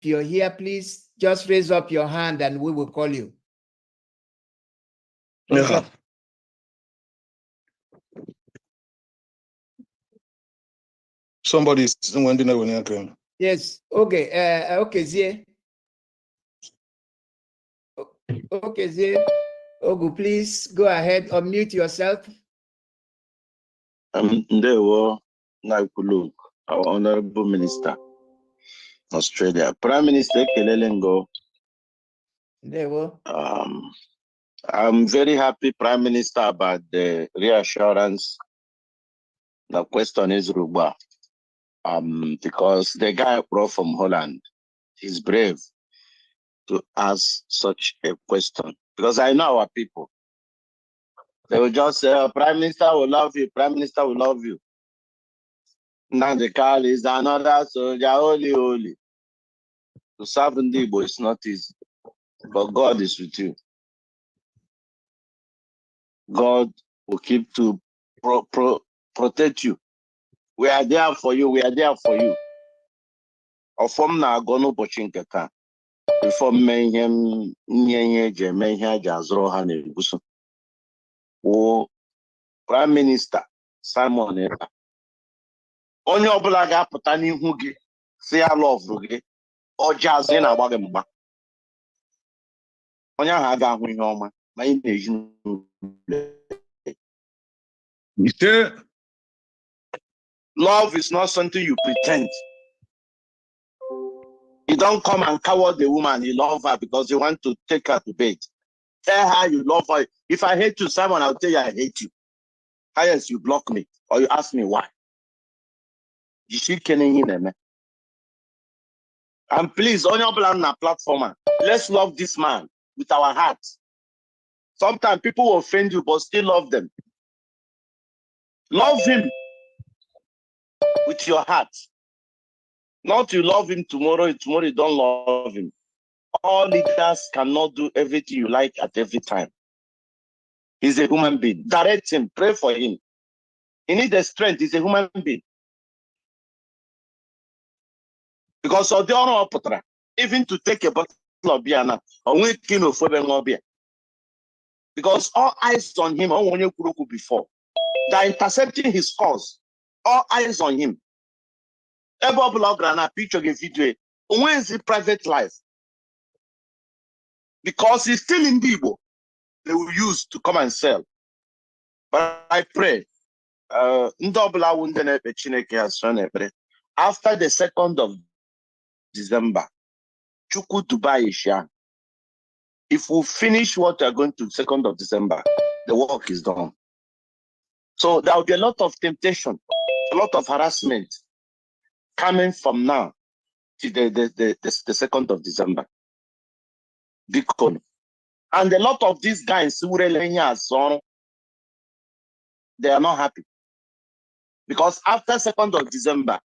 you're here, please just raise up your hand and we will call you. Yeah. Somebody's wondering. Yes. Okay. Okay, Zie. Okay, Zie. Ogu, please go ahead. Unmute yourself. Ndewo Naikulu, our Honorable Minister, Australia. Prime Minister Kelelengo. Ndewo. I'm very happy, Prime Minister, about the reassurance. The question is Ruba. Because the guy brought from Holland, he's brave to ask such a question. Because I know our people. They will just say, Prime Minister will love you, Prime Minister will love you. Now the call is another soldier, holy. To serve in the Igbo is not easy. But God is with you. God will keep to protect you. We are there for you. We are there for you. Ọfọm na-agọ n'ụbọchị nke taa. Before mee ihe eji eme ihe eji azụrụ ha na-eguso. Prime Minister Simon Ekpa. Onye ọbụla ga-apụta n'ihu gị si ya lọvụ gị, ọjị azụ ị na-agba gị mgba. Onye ahụ aga ahụ ihe ọma ma ị na-eji love is not something you pretend. You don't come and cower the woman, you love her because you want to take her to bed. Tell her you love her. If I hate you, Simon, I'll tell you I hate you. Highest, you block me or you ask me why. You see, and please, on your platform, let's love this man with our hearts. Sometimes people will offend you, but still love them. Love him with your heart. Not you love him tomorrow you don't love him. All leaders cannot do everything you like at every time. He's a human being. Direct him, pray for him. He needs the strength. He's a human being. Because of the honor of Putra, even to take a bottle of beer now, because all eyes on him, before. They're intercepting his cause. All eyes on him. Picture video. When is his private life? Because he's still in Igbo, they will use to come and sell. But I pray, after the 2nd of December, Chuku Dubai Isha. If we finish what we are going to 2nd of December, the work is done. So there will be a lot of temptation, a lot of harassment coming from now to the 2nd of December. Because, and a lot of these guys who they are not happy. Because after 2nd of December,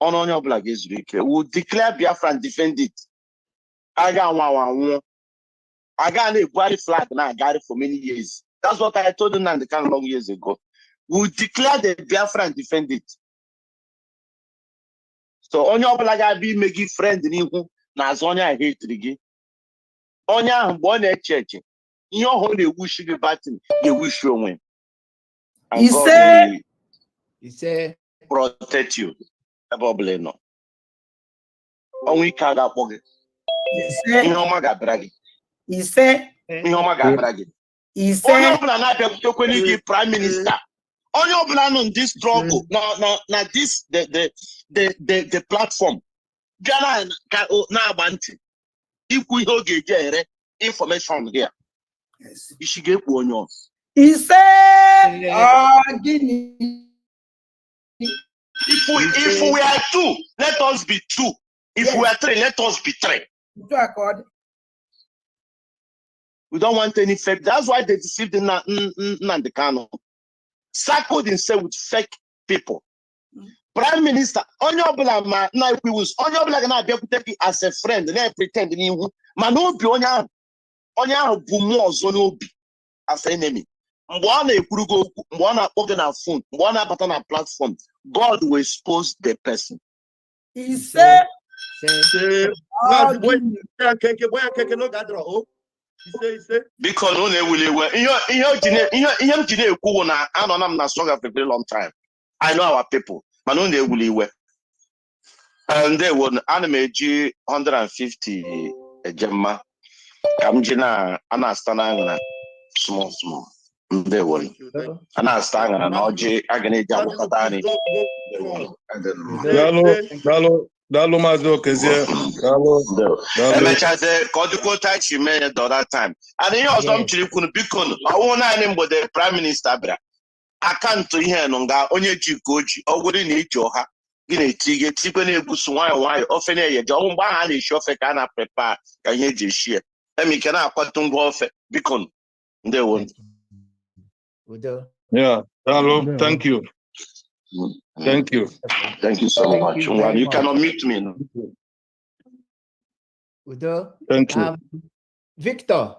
we will declare Biafran defend it. I got a flag now, I got it for many years. That's what I told them long years ago. We will declare the Biafran defend it. So onye ọbụla ga-abịa ime gị friend n'ihu na-azụ onye a hate gị. Onye ahụ mgbe ọ na-eche eche ihe ọhụrụ na-ewushi gị batin ga-ewushi onwe. And God will protect you. Ebe ọbụla ị nọ. Ọnwụ ike a ga-akpọ gị. Ihe ọma ga-abịara gị. Ihe ọma ga-abịara gị. Onye ọbụla na-abịakwutekwe gị Prime Minister. Only of in this struggle, now this the platform. Jana na banti. If we get information here, you should get one yours. He said, if we are two, let us be two. If we are three, let us be three. We don't want any fake. That's why they deceived the Nandekano. Circled himself with fake people. Prime Minister, on your black man, now we was on your black and be take it as a friend, and they pretend you manobi on your bumo zonobi as enemy. One a kurugo, one organ a phone, one a button a platform. God will expose the person. He said, because no will na strong for a very long time. I know our people, but no they will and they would anime G 150 a gemma. Kamjina anastana small. Ndewo. Ana-astanga na ọjị aga na-eji agbakọta anyị. Daalụ Maazị Okezie. Daalụ. Emechazie ka ọ dịkwa otu anyị si mee ya the other time. And ihe ọzọ m chiri ikwu biko ọwụ naanị mgbede Prime Minister bịara akaụntụ ihe nụ nga onye ji ka o ji ọ gwụrụ na iji ọha gị na-eti gị tikwe na-ebusu nwayọọ nwayọọ ofe na-eyeje ọnwụ mgbe ahụ a na-esi ofe ka a na-prepa ka ihe eji esi ya eme ike na-akwatu ngwa ofe biko ndewo. Yeah, hello, thank you. Thank you. Thank you so much. Well, you cannot meet me. No? Udo. Thank you. Victor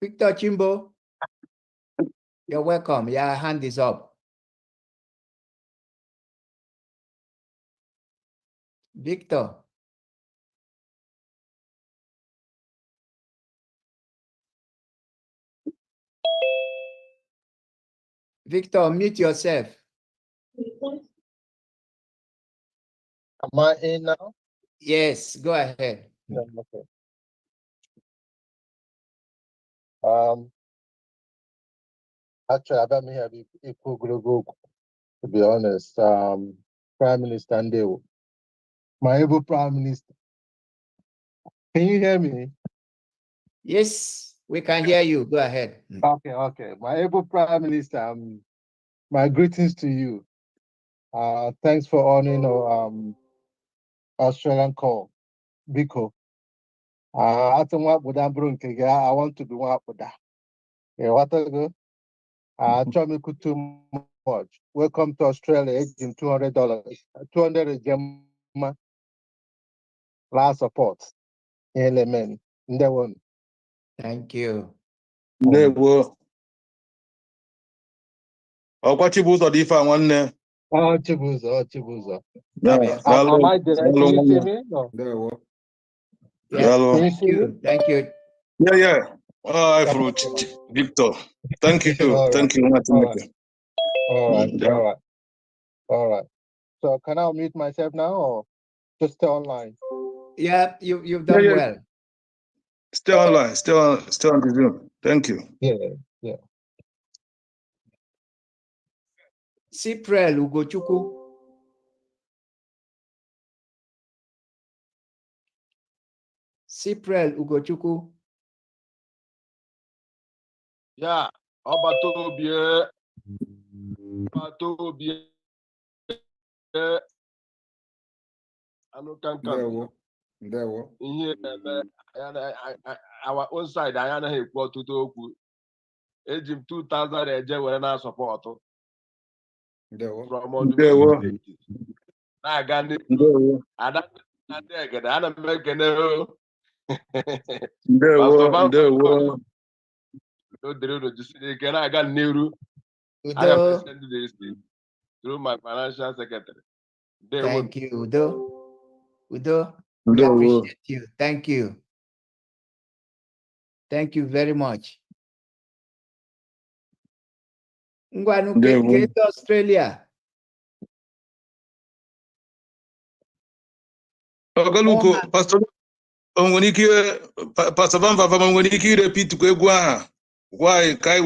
Chimbo, you're welcome. Your hand is up. Victor. Victor, mute yourself. Am I in now? Yes, go ahead. Yeah, okay. Actually, I've been here to be honest. Prime Minister Ndeo, my able Prime Minister. Can you hear me? Yes, we can hear you. Go ahead. Okay. My able Prime Minister, my greetings to you. Thanks for honoring Australian call. Biko. I want to be one with that. What I go? Try me too much. Welcome to Australia. $200. 200 Gemma. Last support. Element. One. Thank you. Ndewo. Ọkwa Chibuzo dị ife a nwanne. Chibuzo. Am I there? Can you see me? No. Ndewo. Thank you. Yeah. I fruit Victor. Thank you. Thank you. All right. So can I mute myself now or just stay online? Yeah, you've done well. Stay online. Stay on the Zoom. Thank you. Yeah. Cypriel Ugochukwu. Yeah, Obatobie. Ndewo. Our own side, I anaghị ekwu ọtụtụ okwu. Eji m 2000 eje were na-asọpọtụ. Ndewo. Na-aga n'ihu. Ada egede ana m ekene o. Ndewo. O dere unu jisiri ike na-aga n'iru. I am sending this through my financial secretary. Thank you, Udo. We appreciate you. Thank you. Thank you very much. Ngwanu ke Australia. Ogaluko, Pastor Pastor Van nwere ike repeat kwa egwu aha. Why I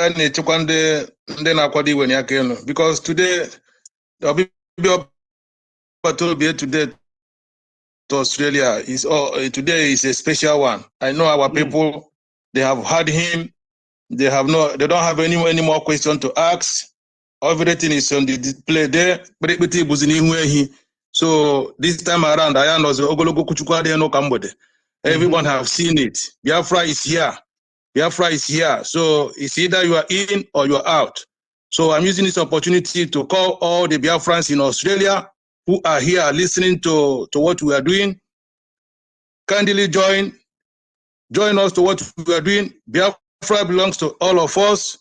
na-echekwa ndị na-akwado iwe n'aka elu? Because today the today to Australia today is a special one. I know our people, they have heard him. They don't have any more questions to ask. Everything is on the display there. So this time around, everyone have seen it. Biafra is here. So it's either you are in or you're out. So I'm using this opportunity to call all the Biafrans in Australia who are here listening to what we are doing. Kindly join us to what we are doing. Biafra belongs to all of us.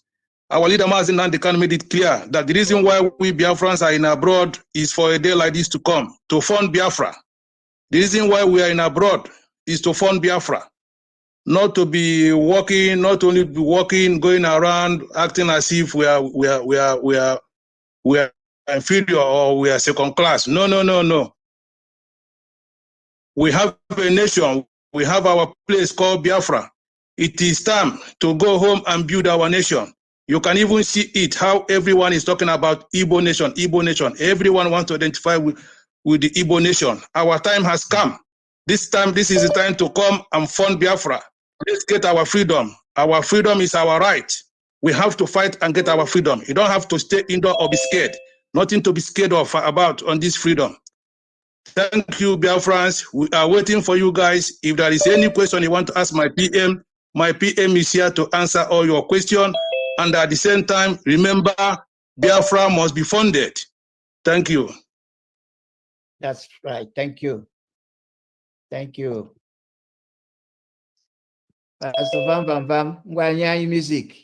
Our leader Mazen Nandekan made it clear that the reason why we Biafrans are in abroad is for a day like this to come, to fund Biafra. The reason why we are in abroad is to fund Biafra. Not to be walking, not only be walking, going around, acting as if we are inferior or we are second class. No. We have a nation. We have our place called Biafra. It is time to go home and build our nation. You can even see it, how everyone is talking about Igbo nation, Igbo nation. Everyone wants to identify with the Igbo nation. Our time has come. This is the time to come and fund Biafra. Let's get our freedom. Our freedom is our right. We have to fight and get our freedom. You don't have to stay indoor or be scared. Nothing to be scared of about on this freedom. Thank you, Biafrans. We are waiting for you guys. If there is any question you want to ask my PM is here to answer all your questions. And at the same time, remember, Biafra must be funded. Thank you. That's right. Thank you. Thank you. Pastor Vam Vam Vam, Ngwanya music.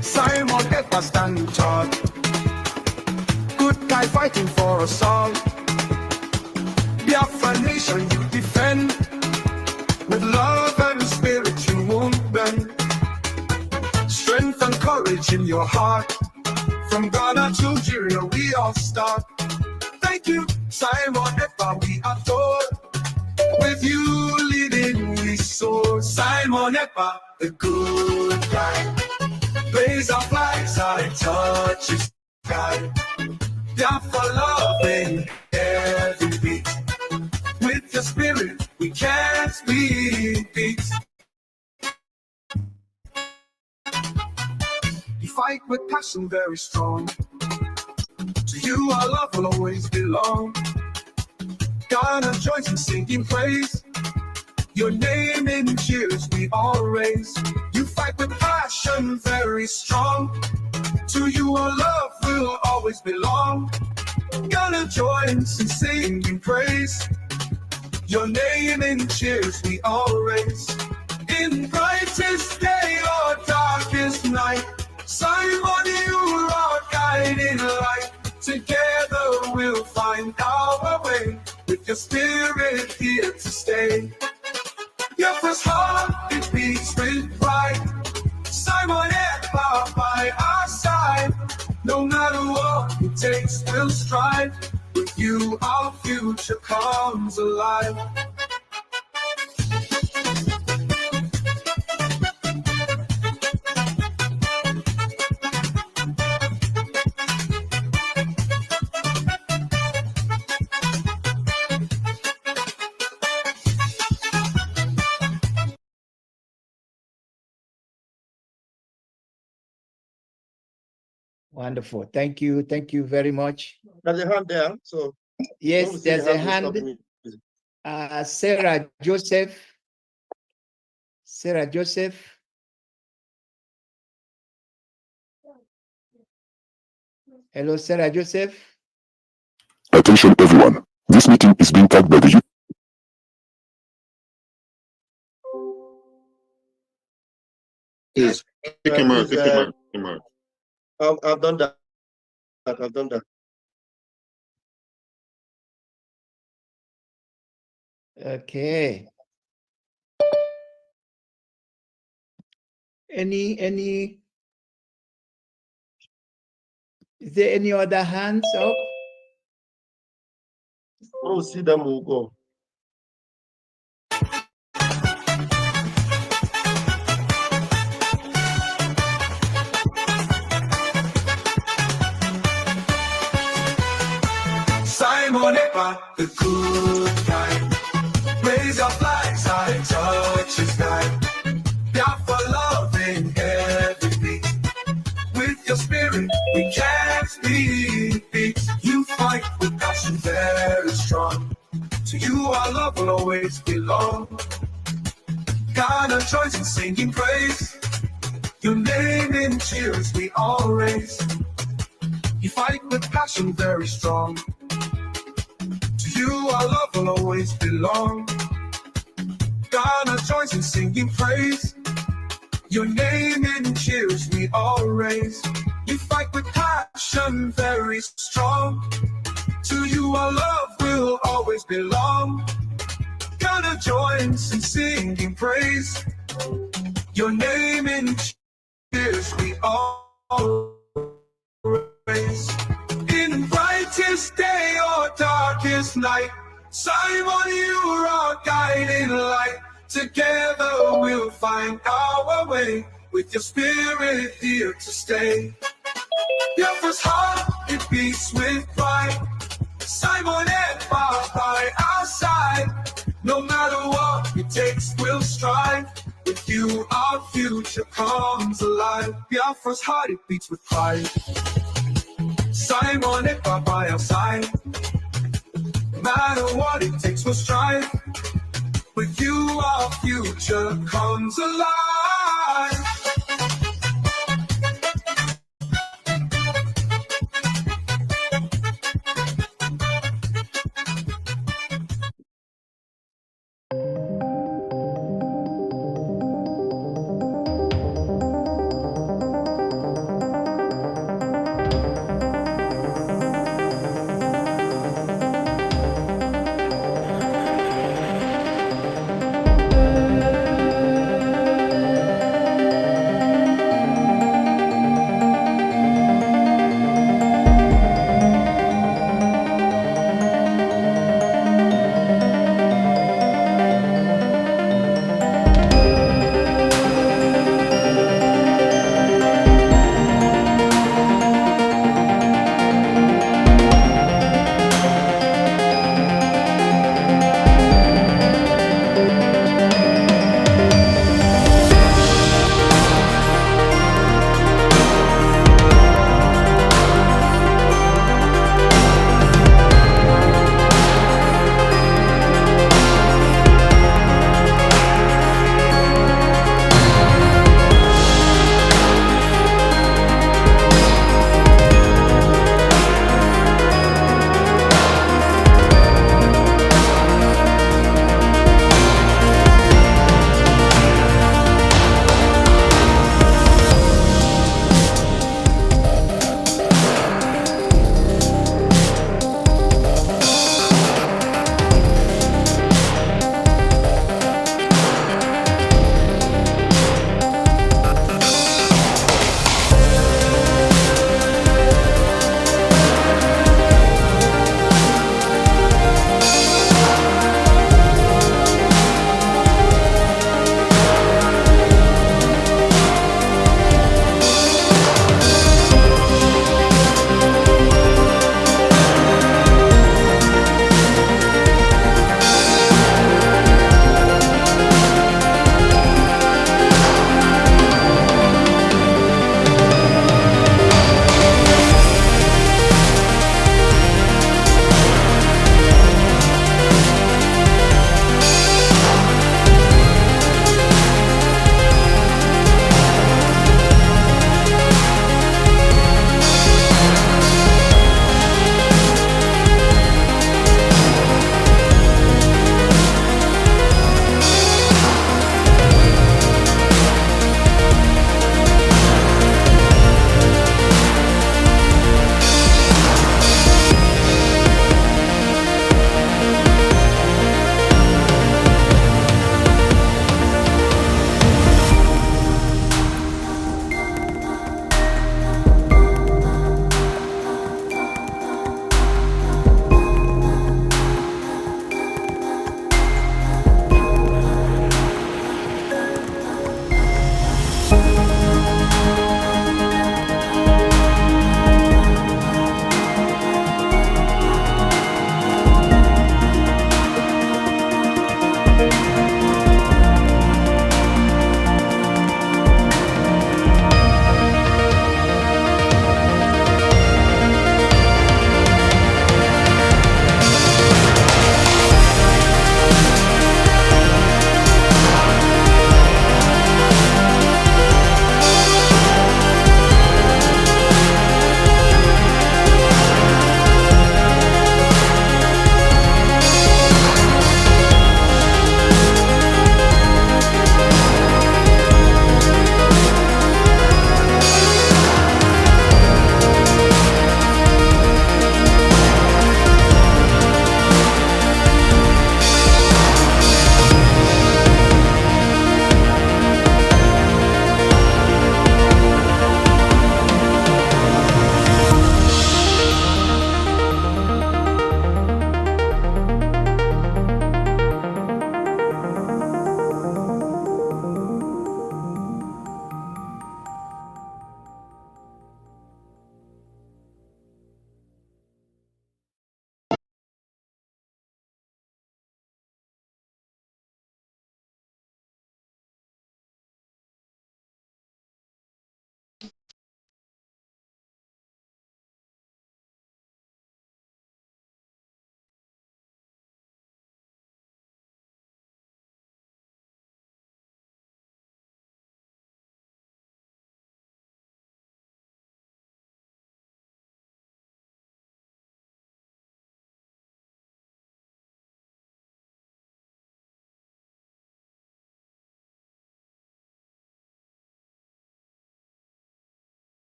Simon Ekpa standing tall. Good guy fighting for us all. Biafran nation you defend. With love and spirit you won't bend. Strength and courage in your heart. From Ghana to Nigeria we all start. Thank you, Simon Ekpa, we adore. With you leading we soar. Simon Ekpa, the good guy. Blaze our flags, I touch the sky. Down for love in every beat. With your spirit, we can't be beat. You fight with passion very strong. To you our love will always belong. Ghana joins in singing praise. Your name in cheers we all raise. You fight with passion very strong. To you our love will always belong. Ghana joins in singing praise. Your name in cheers we all raise. In brightest day or darkest night, Simon, you are guiding light. Together we'll find our way. With your spirit here to stay. Your first heart, it beats with pride. Simon Ekpa by our side. No matter what it takes, we'll strive. With you, our future comes alive. Wonderful. Thank you. Thank you very much. There's a hand there. So yes, there's a hand. Sarah Joseph. Sarah Joseph. Hello, Sarah Joseph. Attention everyone. This meeting is being tagged by the youth. Yes. Take him out. Take him out. I've done that. I've done that. Okay. Is there any other hands up? Oh, see them will go. Simon Ekpa, the good guy. Raise your flags, I touch the sky. Biafra love in every beat. With your spirit, we can't be beat. You fight with passion very strong. To you, our love will always belong. Ghana joins in singing praise. Your name in cheers we all raise. You fight with passion very strong. To you, our love will always belong. Ghana joins in singing praise. Your name in cheers we all raise. You fight with passion very strong. To you our love will always belong. Ghana joins in singing praise. Your name in cheers we all raise. In brightest day or darkest night. Simon, you are our guiding light. Together we'll find our way, with your spirit here to stay. Biafra's heart, it beats with pride. Simon and Ekpa by our side. No matter what it takes, we'll strive. With you, our future comes alive. Biafra's heart, it beats with pride. Simon and Ekpa by our side. No matter what it takes, we'll strive. With you, our future comes alive.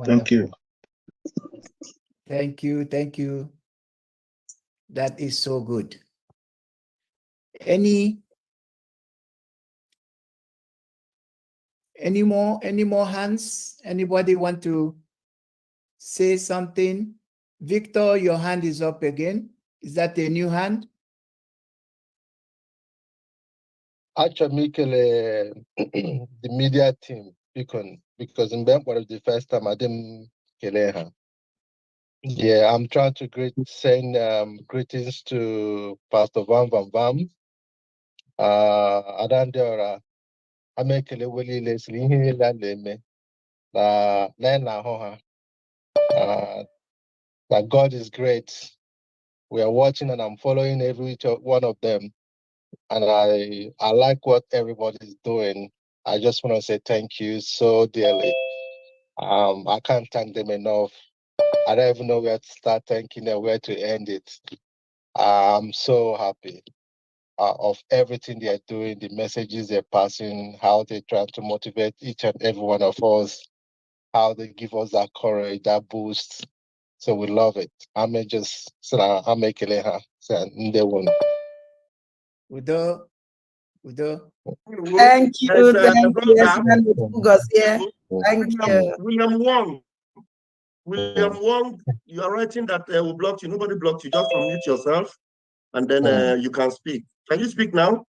Thank you. Thank you. Thank you. That is so good. Any more hands? Anybody want to say something? Victor, your hand is up again. Is that a new hand? Actually, the media team, because in Bangkok the first time I didn't get her. Yeah, I'm trying to send greetings to Pastor Van Van Vam. Adandora, Amekele Willie Leslie, Leme, Nana Hoha. That God is great. We are watching and I'm following every one of them. And I like what everybody's doing. I just want to say thank you so dearly. I can't thank them enough. I don't even know where to start thanking them, where to end it. I'm so happy of everything they're doing, the messages they're passing, how they try to motivate each and every one of us, how they give us that courage, that boost. So we love it. I'm just I'm making it happen. Udo. Thank you. Thank you. Yes, man. Yeah. Thank you. William Wong. William Wong, you are writing that we blocked you. Nobody blocked you. Just unmute yourself and then you can speak. Can you speak now?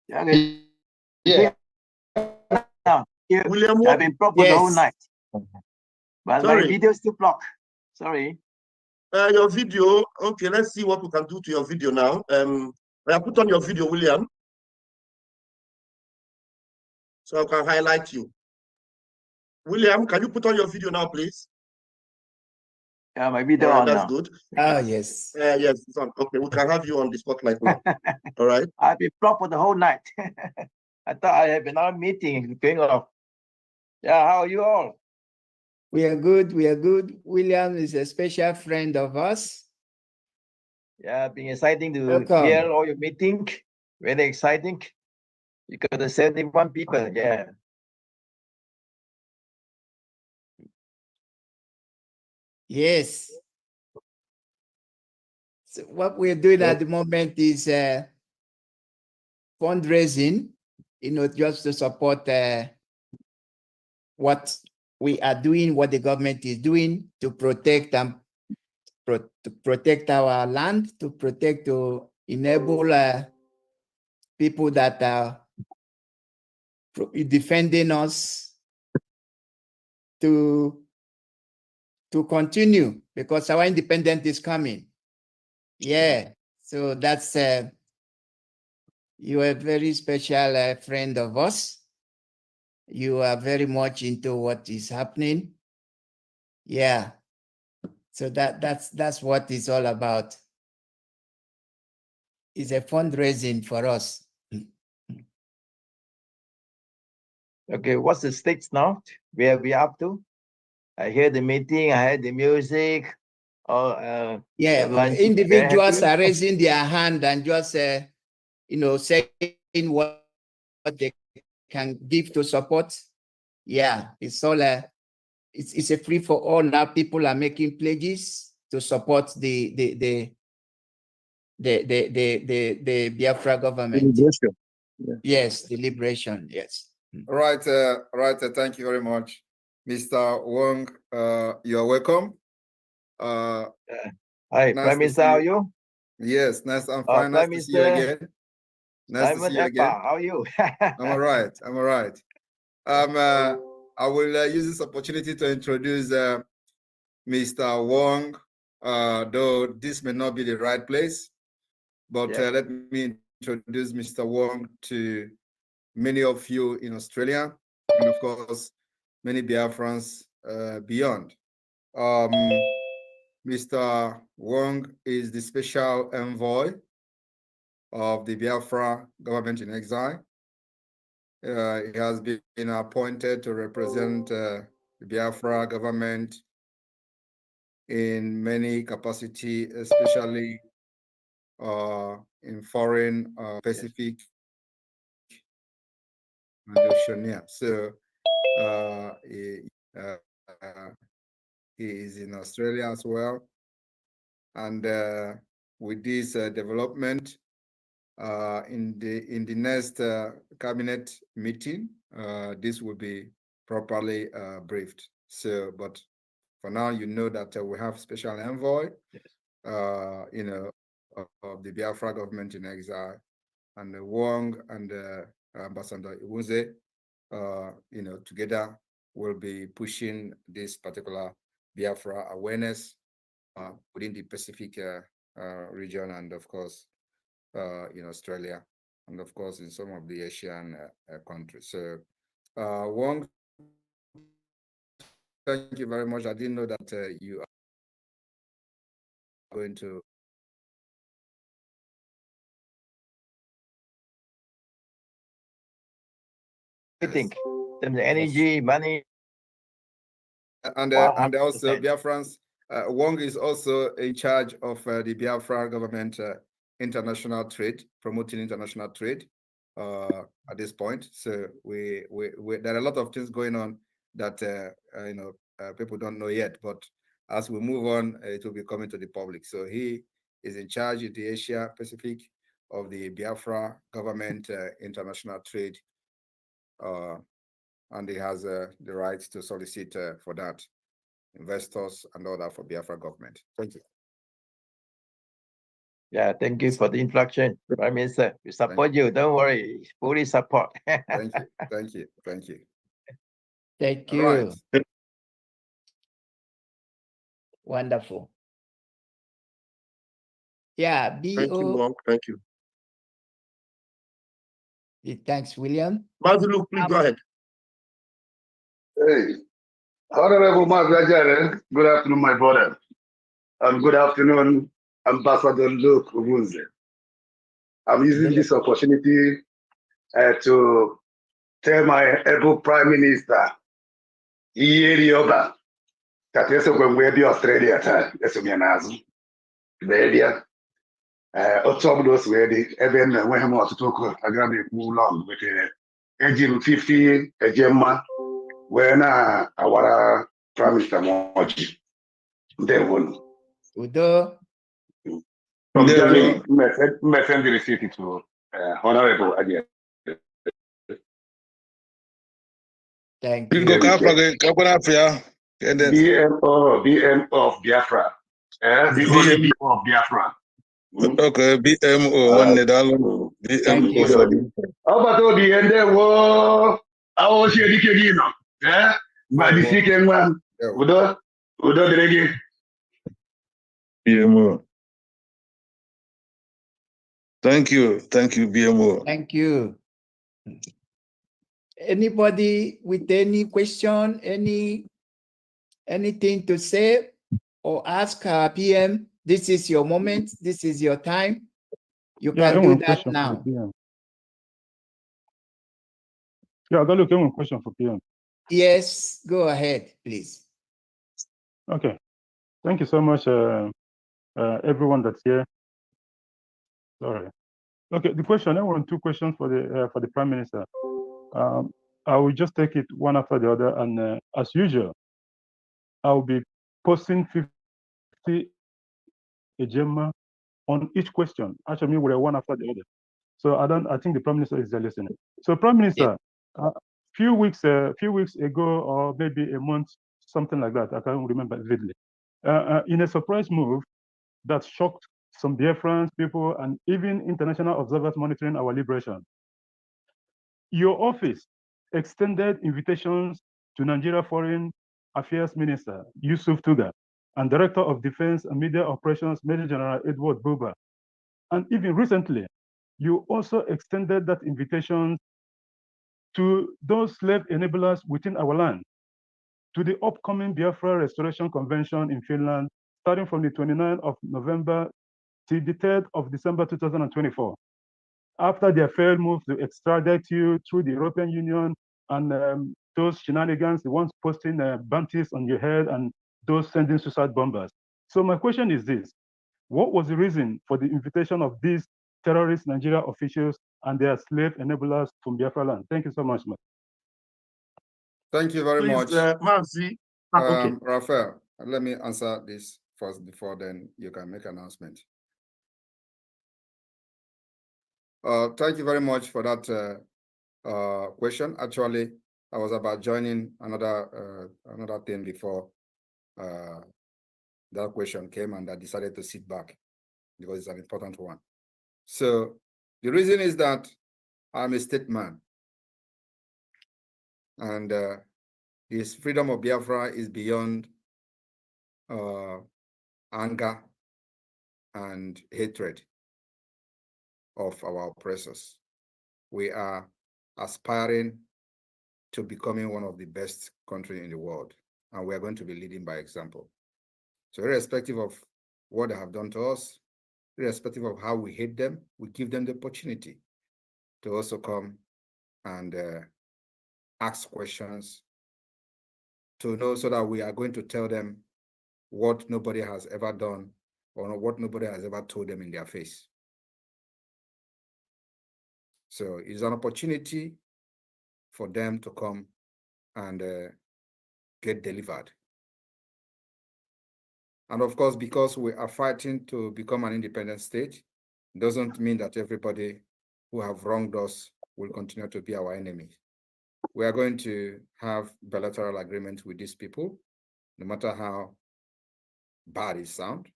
Yeah. William Wong. I've been blocked the whole night. But Sorry. my video is still blocked. Sorry. Your video. Okay, let's see what we can do to your video now. I put on your video, William, so I can highlight you. William, can you put on your video now, please? Yeah, my video on that's now. Good. Yes. Yes, it's on. Okay, we can have you on the spotlight now. All right. I've been blocked for the whole night. I thought I had been on a meeting going off. Yeah, how are you all? We are good. We are good. William is a special friend of us. Yeah, been exciting to Welcome. hear all your meeting. Very exciting. You got the 71 people. Yeah. Yes. So what we're doing at the moment is fundraising, just to support what we are doing, what the government is doing to protect to protect our land, to enable people that are defending us to continue, because our independence is coming. Yeah, so that's you are a very special friend of us. You are very much into what is happening. Yeah, so that's what it's all about. It's a fundraising for us. Okay, what's the stakes now? Where we up to? I hear the meeting, I heard the music. Yeah, individuals are raising their hand and just saying what they can give to support. Yeah, it's all it's a free for all now. People are making pledges to support the Biafra government. Liberation. Yeah. Yes, the liberation. Yes. Right. Thank you very much, Mr. Wong. You are welcome. Hi, Prime Minister. How are you? Yes, nice. I'm fine. Nice to see you again. Nice to see you again. How are you? I'm all right. I'm all right. I will use this opportunity to introduce Mr. Wong, though this may not be the right place, but let me introduce Mr. Wong to many of you in Australia, and of course, many Biafrans beyond. Mr. Wong is the special envoy of the Biafra government in exile. He has been appointed to represent the Biafra government in many capacity, especially in foreign, Pacific, and Oceania. So he is in Australia as well. And with this development, in the next cabinet meeting, this will be properly briefed. So, but for now, you know that we have special envoy, of the Biafra government in exile, and Wong and Ambassador Iwuze, together will be pushing this particular Biafra awareness within the Pacific region, and of course, in Australia, and of course in some of the Asian countries. So, Wong, thank you very much. I didn't know that you are going to. I think the energy, money. And also Biafrans, Wong is also in charge of the Biafra government international trade, promoting international trade at this point. So we there are a lot of things going on that people don't know yet, but as we move on, it will be coming to the public. So he is in charge of the Asia Pacific of the Biafra government international trade, and he has the right to solicit for that, investors and all that for Biafra government. Thank you. Yeah, thank you for the introduction, Prime Minister. We support you. Don't worry, fully support. Thank you, thank you, thank you. Thank you. Right. Wonderful. Yeah, BO. Thank you, Wong. Thank you. Thanks, William. Mazilu, please go ahead. Hey, Honorable Brgie, good afternoon, my brother. And good afternoon, Ambassador Luke Ubunze. I'm using this opportunity to tell my able Prime Minister, Iyerioba, that yes, when we be Australia, yes, we are now. The otu those were the even when I'm to talk, I got to move along with engine 50, a gemma, when our Prime Minister Moji. They won. Udo. From Germany, my friend received it to Honorable Adia. Thank you. BMO of Biafra. BMO of Biafra. Okay, BMO. BMO. How about the end there? I was here, you know. But the second one, Udo the reggae. BMO. Thank you, BMO. Thank you. Anybody with any question, anything to say or ask PM? This is your moment. This is your time. You can do that now. Yeah, I got one question for PM. Yes, go ahead, please. Okay, thank you so much, everyone that's here. Sorry. Okay, the question. I want two questions for the Prime Minister. I will just take it one after the other, and as usual, I will be posting 50 agenda on each question. Actually, we're one after the other. So I think the Prime Minister is there listening. So Prime Minister, few weeks ago, or maybe a month, something like that, I can't remember vividly, in a surprise move that shocked some Biafran people and even international observers monitoring our liberation, your office extended invitations to Nigeria Foreign Affairs Minister Yusuf Tuga and Director of Defense and Media Operations Major General Edward Buba. And even recently, you also extended that invitation to those slave enablers within our land, to the upcoming Biafra Restoration Convention in Finland, starting from the 29th of November till the 3rd of December 2024. After their failed move to extradite you through the European Union and those shenanigans, the ones posting bounties on your head and those sending suicide bombers. So my question is this: what was the reason for the invitation of these terrorist Nigeria officials and their slave enablers from Biafra land? Thank you so much, man. Thank you very much. Mazi. Okay. Raphael, let me answer this first before then you can make an announcement. Thank you very much for that question. Actually, I was about joining another thing before that question came, and I decided to sit back because it's an important one. So the reason is that I'm a state man, and this freedom of Biafra is beyond anger and hatred of our oppressors. We are aspiring to becoming one of the best countries in the world, and we are going to be leading by example. So irrespective of what they have done to us, irrespective of how we hate them, we give them the opportunity to also come and ask questions to know, so that we are going to tell them what nobody has ever done or what nobody has ever told them in their face. So it's an opportunity for them to come and get delivered. And of course, because we are fighting to become an independent state, doesn't mean that everybody who have wronged us will continue to be our enemies. We are going to have bilateral agreements with these people, no matter how bad it sounds.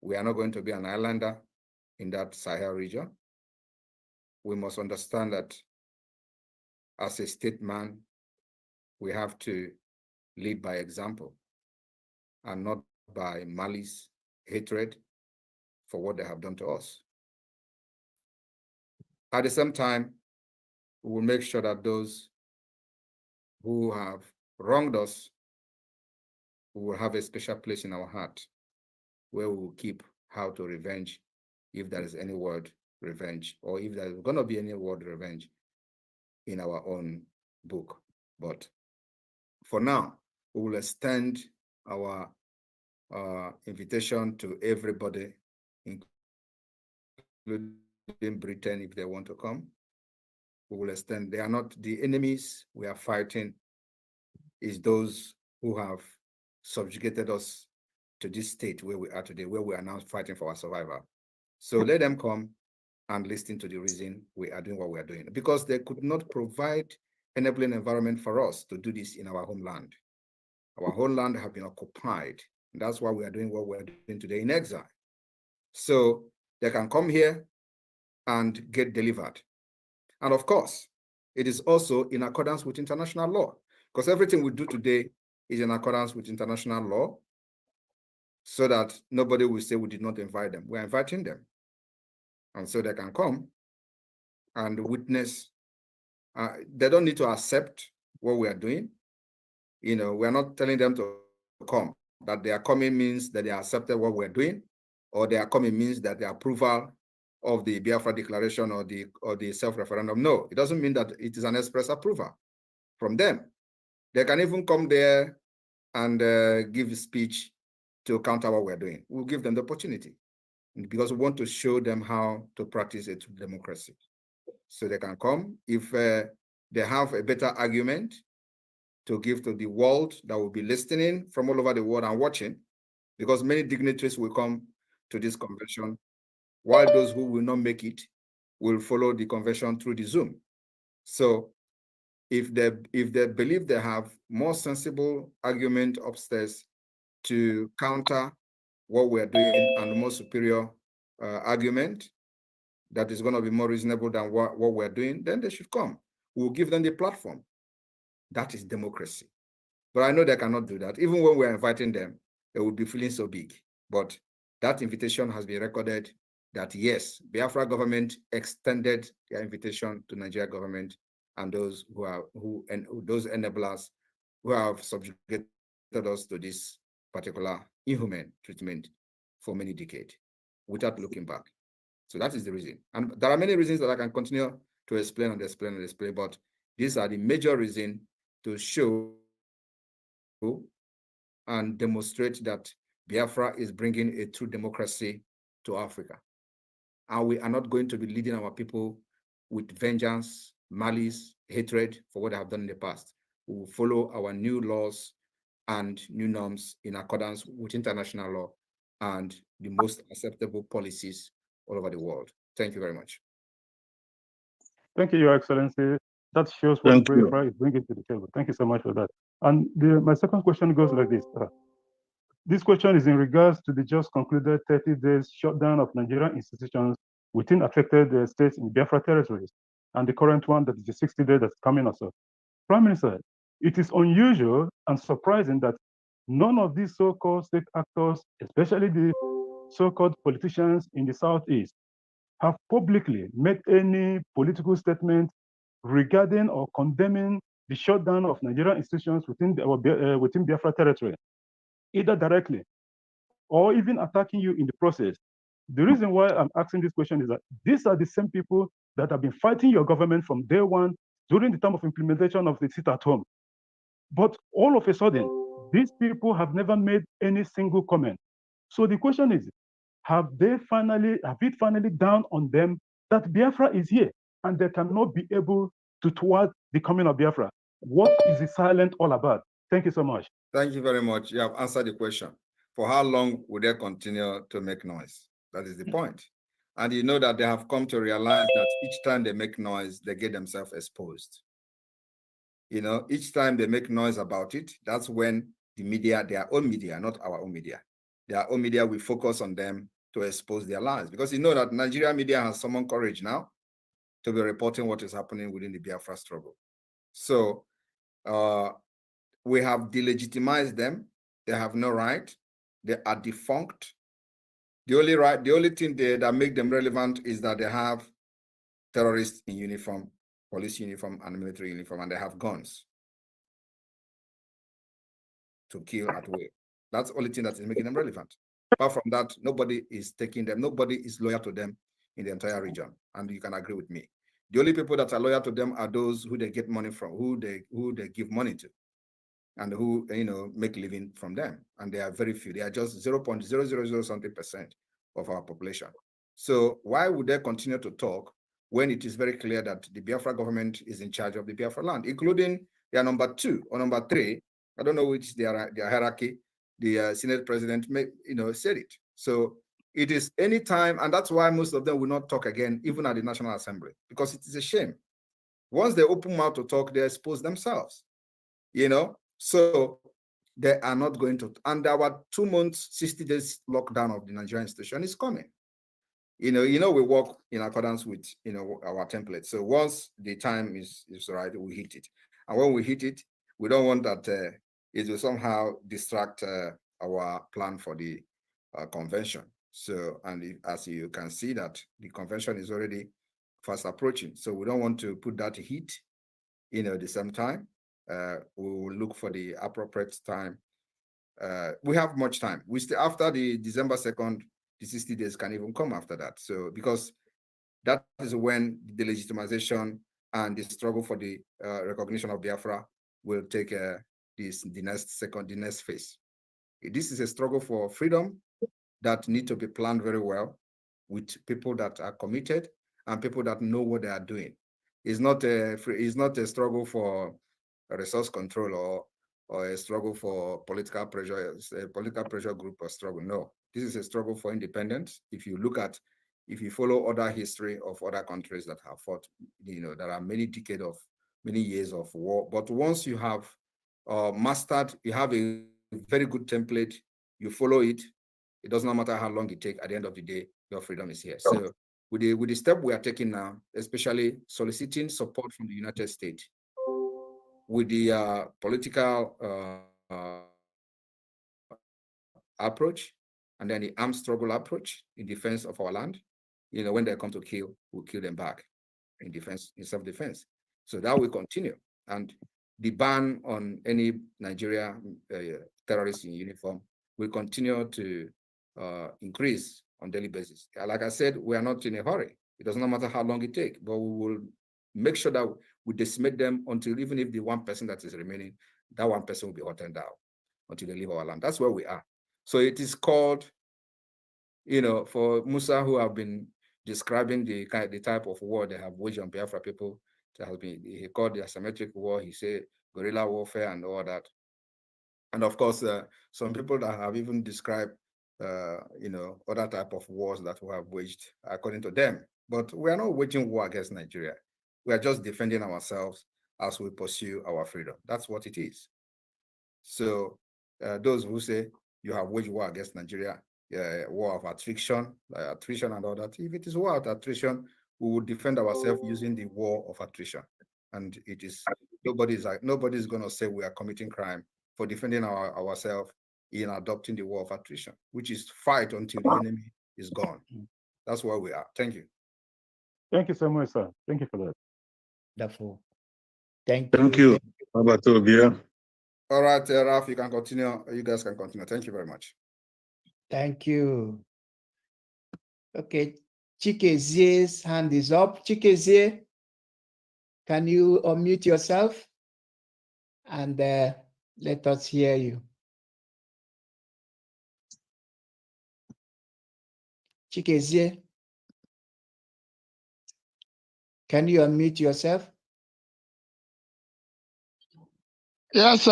We are not going to be an islander in that Sahel region. We must understand that as a state man, we have to lead by example and not by malice, hatred for what they have done to us. At the same time, we will make sure that those who have wronged us, we will have a special place in our heart where we will keep how to revenge, if there is any word revenge, or if there is going to be any word revenge in our own book. But for now, we will extend our invitation to everybody, including Britain, if they want to come. We will extend. They are not the enemies we are fighting, is those who have subjugated us to this state where we are today, where we are now fighting for our survival. So let them come and listen to the reason we are doing what we are doing, because they could not provide enabling environment for us to do this in our homeland. Our homeland have been occupied. And that's why we are doing what we're doing today in exile. So they can come here and get delivered. And of course, it is also in accordance with international law, because everything we do today is in accordance with international law, so that nobody will say we did not invite them. We're inviting them. And so they can come and witness. They don't need to accept what we are doing. You know, we're not telling them to come. That they are coming means that they accepted what we're doing, or they are coming means that the approval of the Biafra Declaration or the self-referendum. No, it doesn't mean that it is an express approval from them. They can even come there and give a speech to counter what we're doing. We'll give them the opportunity, because we want to show them how to practice a true democracy. So they can come. If they have a better argument to give to the world that will be listening from all over the world and watching, because many dignitaries will come to this convention, while those who will not make it will follow the convention through the Zoom. So if they believe they have more sensible argument upstairs to counter what we're doing, and more superior argument that is going to be more reasonable than what we're doing, then they should come. We'll give them the platform. That is democracy. But I know they cannot do that. Even when we're inviting them, they will be feeling so big. But that invitation has been recorded, that yes, Biafra government extended their invitation to Nigeria government and those those enablers who have subjugated us to this particular inhuman treatment for many decades without looking back. So that is the reason. And there are many reasons that I can continue to explain and explain and explain, but these are the major reasons to show and demonstrate that Biafra is bringing a true democracy to Africa. And we are not going to be leading our people with vengeance, malice, hatred for what they have done in the past. we will follow our new laws and new norms in accordance with international law and the most acceptable policies all over the world. Thank you very much. Thank you, Your Excellency. That shows what Biafra is bringing to the table. Thank you so much for that. And my second question goes like this. This question is in regards to the just concluded 30 days shutdown of Nigerian institutions within affected states in Biafra territories, and the current one that is the 60 days that's coming also. Prime Minister, it is unusual and surprising that none of these so-called state actors, especially the so-called politicians in the Southeast, have publicly made any political statement regarding or condemning the shutdown of Nigerian institutions within Biafra territory, either directly or even attacking you in the process. The reason why I'm asking this question is that these are the same people that have been fighting your government from day one during the time of implementation of the sit at home. But all of a sudden, these people have never made any single comment. So the question is, have it finally dawned on them that Biafra is here and they cannot be able to thwart the coming of Biafra? What is the silence all about? Thank you so much. Thank you very much. You have answered the question. For how long will they continue to make noise? That is the point. And you know that they have come to realize that each time they make noise, they get themselves exposed. You know, each time they make noise about it, that's when the media, their own media, not our own media, their own media will focus on them to expose their lies. Because you know that Nigerian media has summoned courage now to be reporting what is happening within the Biafra struggle. So we have delegitimized them. They have no right. They are defunct. The only thing that make them relevant is that they have terrorists in uniform, police uniform, and military uniform, and they have guns to kill at will. That's the only thing that is making them relevant. Apart from that, nobody is taking them. Nobody is loyal to them in the entire region, and you can agree with me. The only people that are loyal to them are those who they get money from, who they give money to, and who make living from them. And they are very few. They are just 0.000 something percent of our population. So why would they continue to talk when it is very clear that the Biafra government is in charge of the Biafra land, including their number 2 or number 3? I don't know which their hierarchy. The Senate president said it. So it is any time, and that's why most of them will not talk again, even at the National Assembly, because it is a shame. Once they open mouth to talk, they expose themselves. So they are not going to. And our 2 months, 60 days lockdown of the Nigerian institution is coming. We work in accordance with our template. So once the time is right, we hit it. And when we hit it, we don't want that it will somehow distract our plan for the convention. So, and as you can see that the convention is already fast approaching. So we don't want to put that heat, at the same time. We will look for the appropriate time. We have much time. We still, after the December 2nd, the 60 days can even come after that. So because that is when the legitimization and the struggle for the recognition of Biafra will take the next phase. This is a struggle for freedom that need to be planned very well with people that are committed and people that know what they are doing. It's not a struggle for resource control or a struggle for political pressure, a political pressure group or struggle. No, this is a struggle for independence. If you follow other history of other countries that have fought, there are many years of war. But once you have mastered, you have a very good template, you follow it, it does not matter how long it takes, at the end of the day, your freedom is here. So with the step we are taking now, especially soliciting support from the United States, with the political approach, and then the armed struggle approach in defense of our land, when they come to kill, we'll kill them back in defense, in self-defense. So that will continue. And the ban on any Nigeria terrorists in uniform will continue to increase on a daily basis. Like I said, we are not in a hurry. It does not matter how long it takes, but we will make sure that we decimate them until, even if the 1% that is remaining, that 1% will be hunted down until they leave our land. That's where we are. So it is called, for Musa, who have been describing the type of war they have waged on Biafra people, he called the asymmetric war. He said guerrilla warfare and all that. And of course, some people that have even described, other type of wars that we have waged according to them. But we are not waging war against Nigeria. We are just defending ourselves as we pursue our freedom. That's what it is. So those who say you have waged war against Nigeria, war of attrition and all that, if it is war of attrition, we will defend ourselves using the war of attrition. And it is nobody's going to say we are committing crime for defending ourselves in adopting the war of attrition, which is fight until the enemy is gone. That's where we are. Thank you. Thank you so much, sir. Thank you for that. Wonderful. Thank you. How about Obia? All right, Ralph, you can continue. You guys can continue. Thank you very much. Thank you. Okay, Chikezie's hand is up. Chikezie, can you unmute yourself and let us hear you? Chikezie, can you unmute yourself? Yes,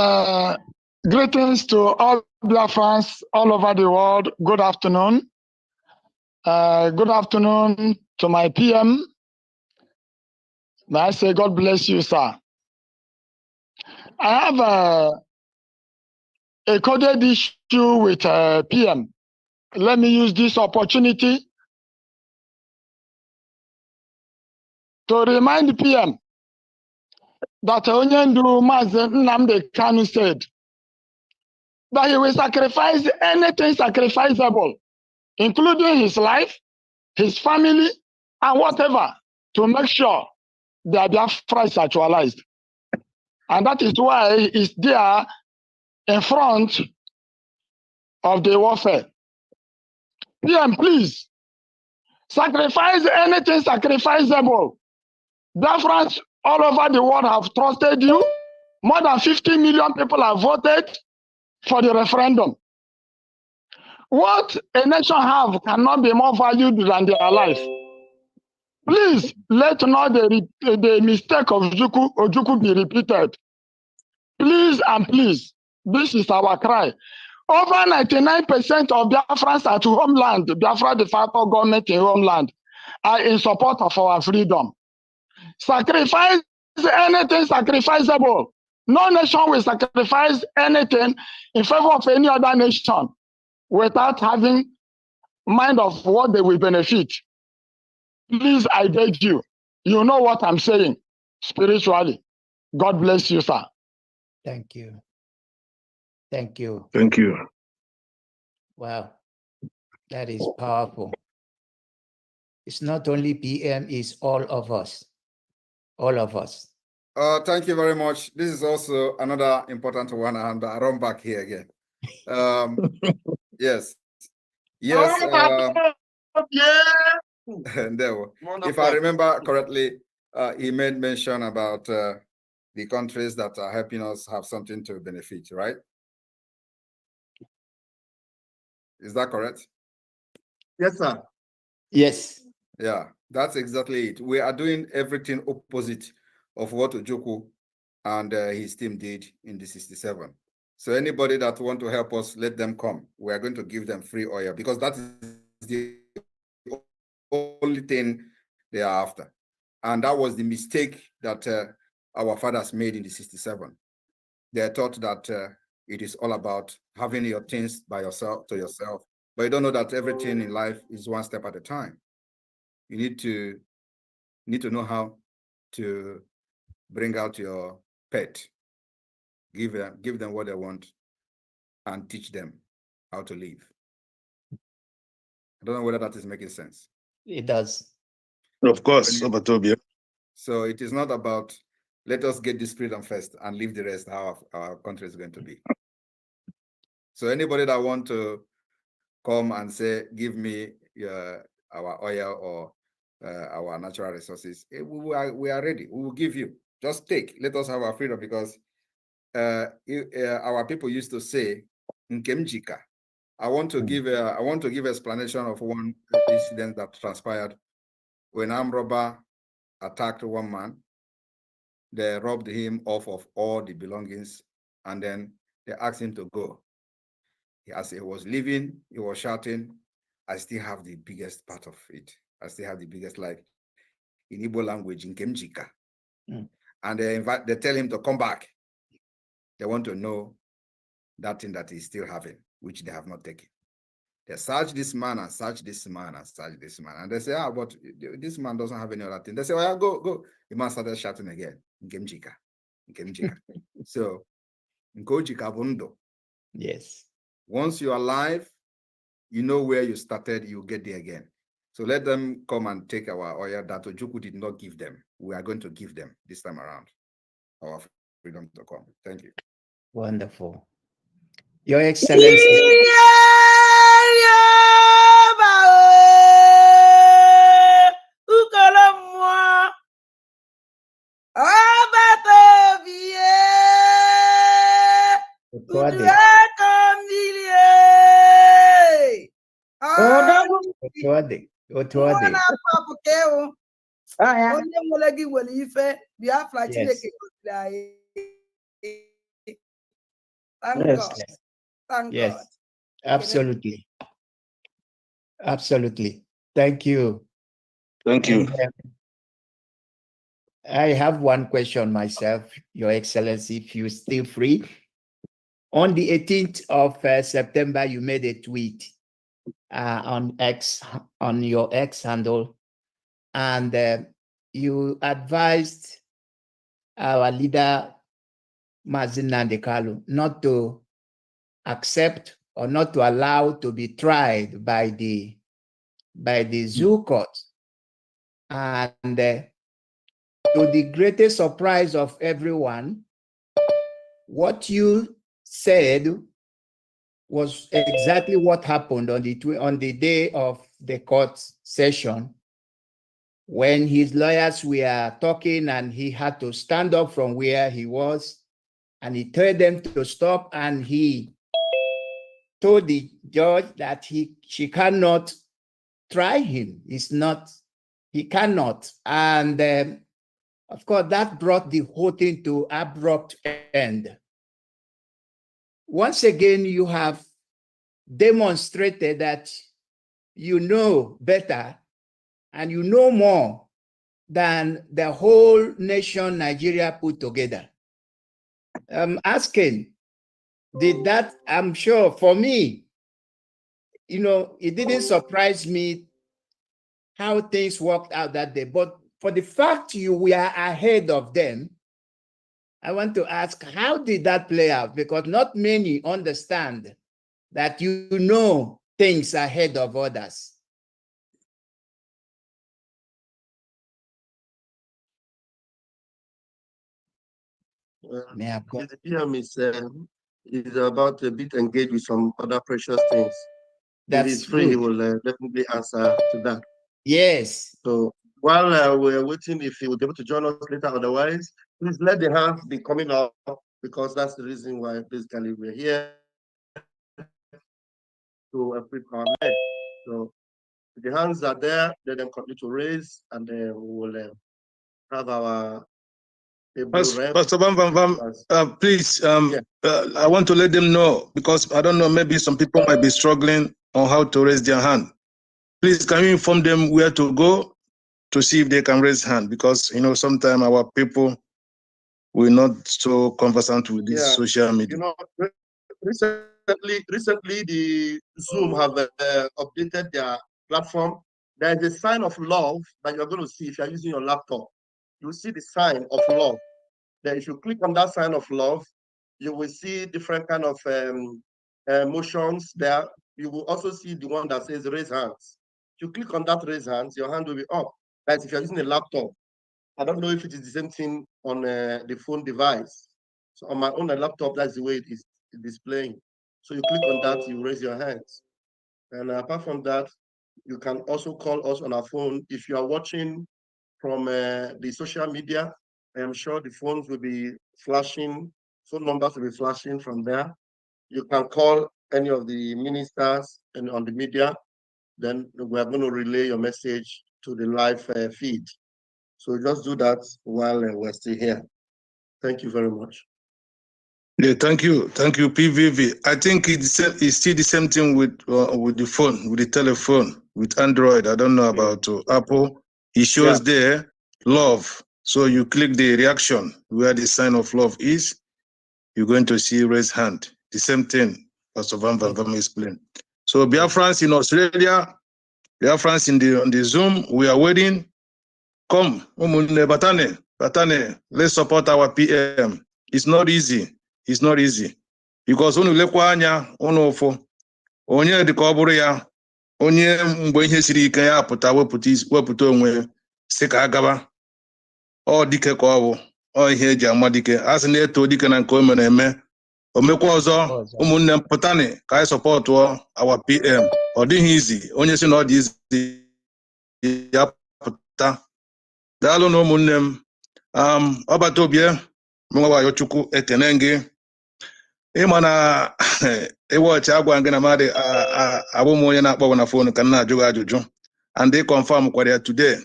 greetings to all Biafrans all over the world. Good afternoon. Good afternoon to my PM. May I say God bless you, sir. I have a coded issue with PM. Let me use this opportunity to remind PM that Onyendu Mazen Nnamdi Kanu said that he will sacrifice anything sacrificable, including his life, his family, and whatever, to make sure that Biafra is actualized. And that is why he's there in front of the warfare. PM, please, sacrifice anything sacrificable. Biafrans all over the world have trusted you. More than 50 million people have voted for the referendum. What a nation have cannot be more valued than their life. Please let not the mistake of Ojukwu be repeated. Please and please, this is our cry. Over 99% of Biafrans at homeland, Biafra de facto government in homeland, are in support of our freedom. Sacrifice anything sacrificable. No nation will sacrifice anything in favor of any other nation without having mind of what they will benefit. Please, I beg you. You know what I'm saying spiritually. God bless you, sir. Thank you. Thank you. Thank you. Wow, that is powerful. It's not only PM, it's all of us. All of us. Thank you very much. This is also another important one, and I run back here again. Yes. Yes. If I remember correctly, he made mention about the countries that are helping us have something to benefit, right? Is that correct? Yes, sir. Yes. Yeah, that's exactly it. We are doing everything opposite of what Ojukwu and his team did in the 67. So anybody that want to help us, let them come. We are going to give them free oil because that is the only thing they are after. And that was the mistake that our fathers made in the 67. They thought that it is all about having your things by yourself, to yourself, but you don't know that everything in life is one step at a time. You need to know how to bring out your pet, give them what they want, and teach them how to live. I don't know whether that is making sense. It does. Of course, Obatobia. So it is not about let us get this freedom first and leave the rest how our country is going to be. So anybody that want to come and say, give me our oil or our natural resources, we are ready. We will give you. Just take. Let us have our freedom, because our people used to say, "Nkemjika." I want to give explanation of one incident that transpired when armed robber attacked one man They robbed him off of all the belongings, and then they asked him to go. As he was leaving, he was shouting, I still have the biggest part of it. I still have the biggest, like in Igbo language, in Kemjika. And they tell him to come back. They want to know that thing that he's still having, which they have not taken. They search this man and search this man and search this man. And they say, but this man doesn't have any other thing. They say, well, go. The man started shouting again, Nkemjika. So, Nkojika Bundo. Yes. Once you're alive, you know where you started, you get there again. So let them come and take our oil that Ojukwu did not give them. We are going to give them this time around. Our freedom to come. Thank you. Wonderful. Your Excellency. Onye nwere gị nwere ife Biafra Chineke gosiri anyị. Thank God. Thank God. Absolutely. Absolutely. Thank you. Thank you. I have one question myself, Your Excellency, if you're still free. On the 18th of September, you made a tweet on your X handle, and you advised our leader, Mazin Nandekalu, not to accept or not to allow to be tried by the zoo court. And to the greatest surprise of everyone, what you said was exactly what happened on the day of the court session, when his lawyers were talking and he had to stand up from where he was, and he told them to stop, and he told the judge that she cannot try him. He cannot. And of course, that brought the whole thing to abrupt end. Once again, you have demonstrated that you know better and you know more than the whole nation Nigeria put together. I'm asking, did that, I'm sure for me, it didn't surprise me how things worked out that day, but for the fact you were ahead of them, I want to ask, how did that play out? Because not many understand that you know things ahead of others. The PM is about a bit engaged with some other precious things. If he's free, he will definitely answer to that. Yes. So while we're waiting, if he will be able to join us later, otherwise, please let the hands be coming up, because that's the reason why basically we're here to equip our men. So if the hands are there, let them continue to raise, and then we will have our Pastor Bam Bam Bam, please, I want to let them know, because I don't know, maybe some people might be struggling on how to raise their hand. Please, can you inform them where to go to see if they can raise hand? Because, sometimes our people will not so conversant with this social media. Recently, the Zoom have updated their platform. There is a sign of love that you're going to see if you're using your laptop. You'll see the sign of love. Then if you click on that sign of love, you will see different kind of motions there. You will also see the one that says raise hands. If you click on that raise hands, your hand will be up. That's if you're using a laptop. I don't know if it is the same thing on the phone device. So on my own laptop, that's the way it is displaying. So you click on that, you raise your hands. And apart from that, you can also call us on our phone. If you are watching from the social media, I am sure the phones will be flashing, phone numbers will be flashing from there. You can call any of the ministers and on the media, then we are going to relay your message to the live feed. So just do that while we're still here. Thank you very much. Yeah, thank you, PVV. I think it's still the same thing with the phone, with the telephone, with Android. I don't know about Apple. It shows there love. So you click the reaction where the sign of love is. You're going to see raise hand. The same thing Pastor Van explained. So Biafrans in Australia, Biafrans on the Zoom, we are waiting. Come, Batane, let's support our PM. It's not easy. It's not easy. Because unu lekwa anya unu ụfụ onye dịka ọ bụrụ ya onye mgbe ihe siri ike ya pụta wepụta onwe si ka agaba ọ dike ka ọ bụ ọ ihe eji ama dike a sị na-eto dike na nke o mere eme o mekwa ọzọ ụmụnne m pụtani ka anyị sọpọtụọ our PM ọ dịghị izi onye si na ọ dị izi ya pụta daalụ na ụmụnne m ọbata obie mwawayo chukwu ekene gị ịma na ịwọchị agwa gị na mmadụ abụ m onye na-akpọ na fon ka m na-ajụ gị ajụjụ and they confirm kwara ya today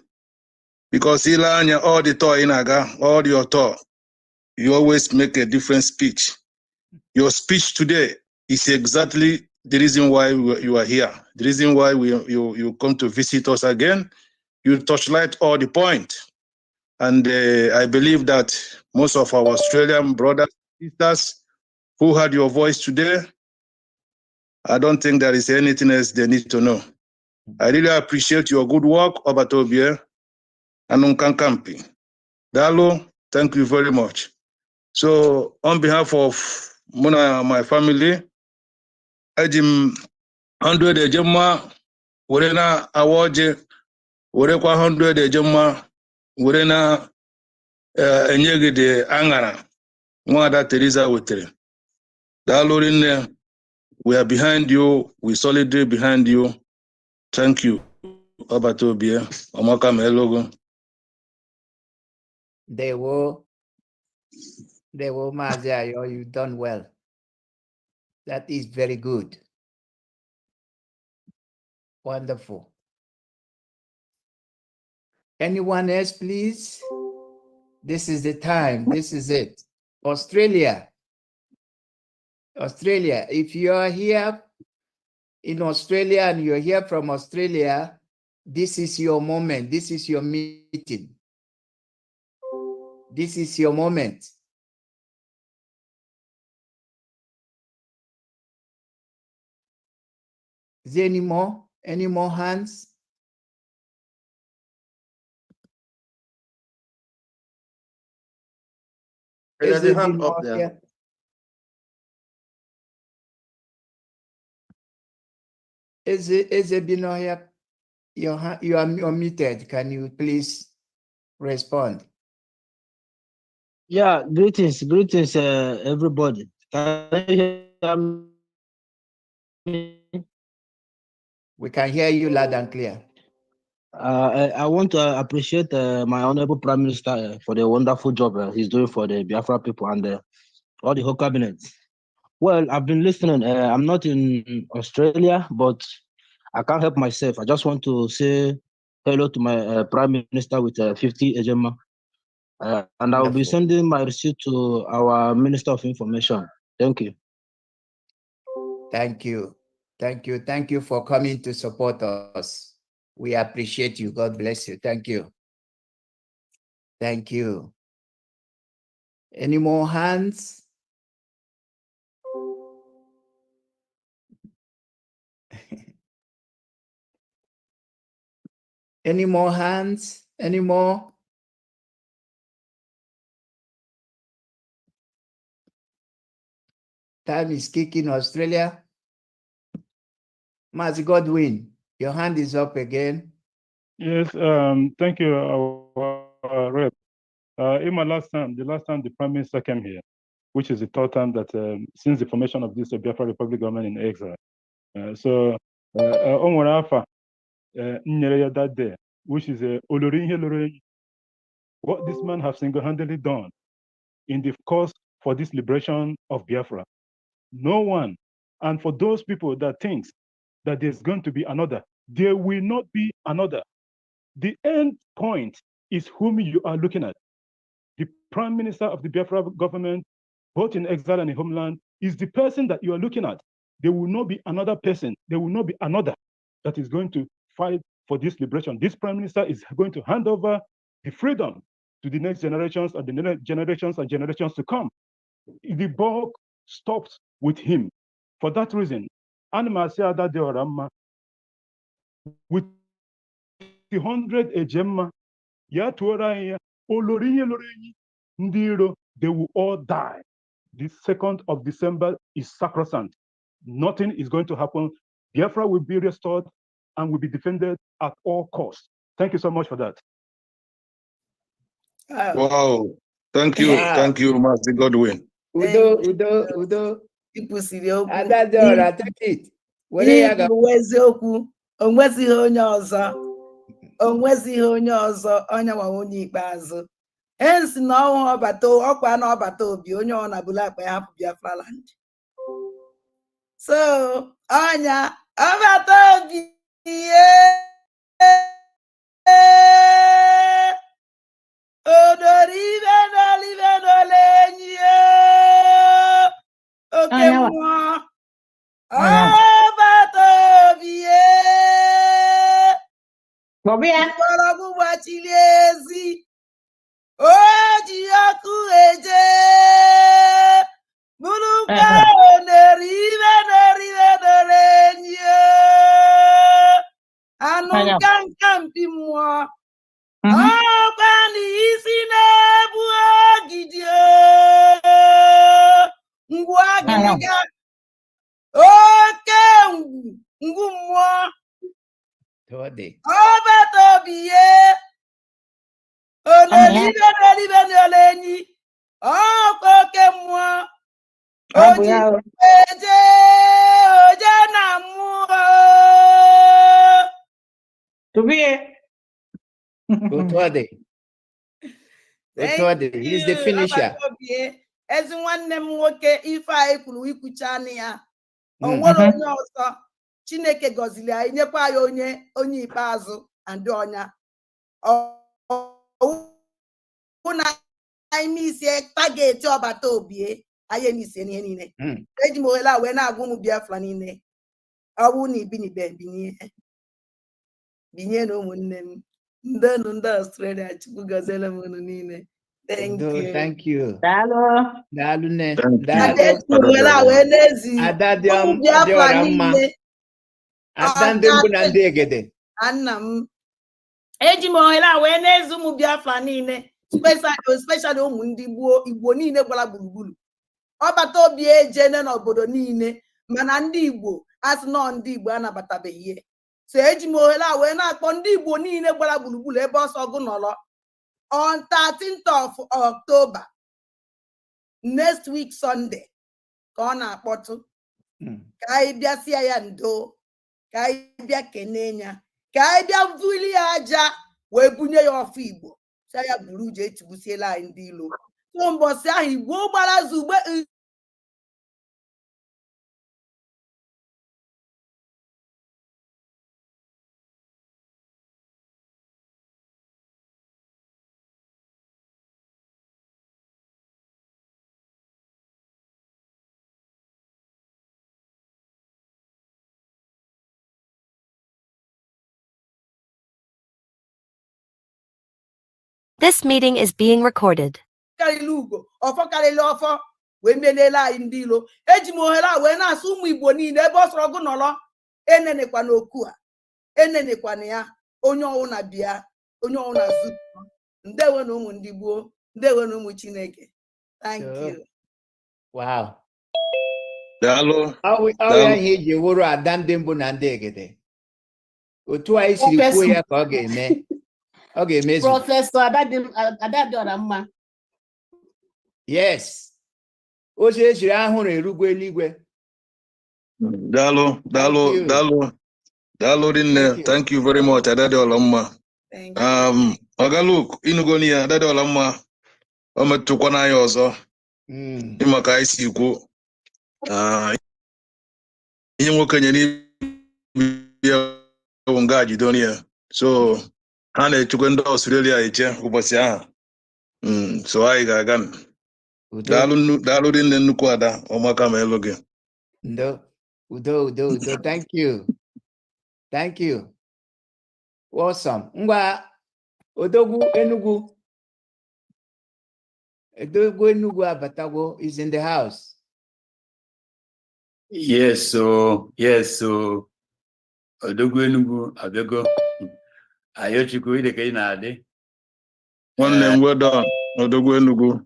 because ile anya all the tour ị na-aga all your tour you always make a different speech. Your speech today is exactly the reason why you are here, the reason why you come to visit us again. You touchlight all the point. And I believe that most of our Australian brothers and sisters who heard your voice today, I don't think there is anything else they need to know. I really appreciate your good work, Obatobie and Unkankampi. Dalo, thank you very much. So on behalf of Mona, my family, Ajim 100 ejema, Werena Awaje, Werekwa 100 ejema, Werena Enyegide Angara. Mwada Teresa Wetere. Dalorine, we are behind you. We solidly behind you. Thank you. Obatobie. Omaka Melogo. They were Maziayo, you've done well. That is very good. Wonderful. Anyone else, please? This is the time. This is it. Australia, if you are here in Australia and you're here from Australia, this is your moment. This is your meeting. This is your moment. Is there any more hands? There's a hand up there. Here? Is it Binoya? You are unmuted. Can you please respond? Yeah, greetings, everybody. Can you hear me? We can hear you loud and clear. I want to appreciate my honorable Prime Minister for the wonderful job he's doing for the Biafra people and all the whole cabinet. Well, I've been listening. I'm not in Australia, but I can't help myself. I just want to say hello to my Prime Minister with 50 Ejema. And I will be sending my receipt to our Minister of Information. Thank you. Thank you. Thank you. Thank you for coming to support us. We appreciate you. God bless you. Thank you. Thank you. Any more hands? Any more hands? Any more? Time is kicking Australia. Mazi Godwin, your hand is up again. Yes, thank you, our rep. In the last time the Prime Minister came here, which is the third time that since the formation of this Biafra Republic government in exile. So, Onwarafa, that day, which is what this man have single-handedly done in the cause for this liberation of Biafra. No one, and for those people that thinks that there's going to be another, there will not be another. The end point is whom you are looking at. the Prime Minister of the Biafra government, both in exile and in homeland, is the person that you are looking at. There will not be another person, there will not be another that is going to fight for this liberation. This Prime Minister is going to hand over the freedom to the next generations and the next generations and generations to come. The ball stops with him. For that reason, Animasiada de Orama, with the 100 Ejema, Yatuara, Olori, Ndiro, they will all die. The 2nd of December is sacrosanct. Nothing is going to happen. Biafra will be restored and will be defended at all costs. Thank you so much for that. Wow. Thank you. Wow. Thank you, Master Godwin. Udo. Adadora, take it. Ibu eziokwu, onwezighị onye ọzọ, onye nwa onye ikpeazụ. Hence na ọkwa na ọbata obi, onye ọ na-abụla akpa ya hapụ Biafra land. So, ọnya, ọbata obi, odorive n'olenyi, oke mmụọ, ọbata obi, mgbọrọgwụ gbachiri ezi, o ji ọkụ eje, bụrụkwa onerive n'olenyi, anụ nka mpi mmụọ, ọkwa n'isi na-ebu ogidi, ngwu agịga, oke ngwu mmụọ, ọbata obi ye, onerive n'olenyi, ọkwa oke mmụọ, oji eje na mmụọ. He's the finisher. Ezi nwanne m nwoke ife anyị kwuru ikwucha ya. O nwere onye ọzọ Chineke gọziri anyị nyekwa ya onye ikpeazụ and ọnya. Na anyị misie target ọbata obi anyị misie n'ihe niile. Eji m ohere a wee na-agwa ụmụ Biafra niile. Ọ bụrụ na ibi n'ibe binye na ụmụnne m. Ndị Australia, Chukwu gọziere m unu niile. Thank you. Thank you. Daalụ. Daalụ ne. Nna m. Eji m ohere a wee na-ezi ụmụ Biafra niile, especially ụmụ ndị Igbo niile gbara gburugburu. Ọbata obi ejene n'obodo niile, mana ndị Igbo asị nọ ndị Igbo anabatabeghị ihe. So eji m ohere a wee na-akpọ ndị Igbo niile gbara gburugburu ebe ọsọ gụ nọrọ. On 13th of October, next week Sunday, ka ọ na-akpọtụ. Ka anyị bịa sie ya ndo, ka anyị bịa kene ya, ka anyị bịa vuli ya aja wee bunye ya ọfụ Igbo. Sa ya buru je etigbusiela anyị ndị ilo. So mbọsị ahụ Igbo gbara zugbe. This meeting is being recorded. Ọfọ karịrị ọfọ wee melela anyị ndị ilo. Eji m ohere a wee na-asụ ụmụ Igbo niile ebe ọ sọrọ gụ nọrọ, enenekwana okwu a, enenekwana ya, onye ọwụ na bịa, onye ọwụ na zu. Ndewo na ụmụ ndị gboo, ndewo na ụmụ Chineke. Thank you. Wow. Daalụ. Ọ ihe eji wụrụ ada ndị mbụ na ndị egede. Otu anyị siri kwuo ya ka ọ ga-eme. Ọ ga-emezu. Prọfesọ Adadora mma. Yes. Oche echiri ahụrụ erugwu eluigwe. Daalụ rinne. Thank you very much, Adadora mma. Ogaluk inugoni ya Adadora mma. O metụkwana anyị ọzọ. Ịma ka anyị si kwuo. Ihe nwoke nyere ya bụ nga Jidonia. So ha na-echukwa ndị Australia eche ụbọchị ahụ. So I again. Dalu din nnukwu ada ọmaka ma elu gị. Udo. Thank you. Thank you. Awesome. Ngwa Odogwu Enugu. Odogwu Enugu Abatago is in the house. Yes, so Odogwu Enugu abego. Ayochukwu ide ka ị na-adị. Nwanne m well done. Odogwu Enugu.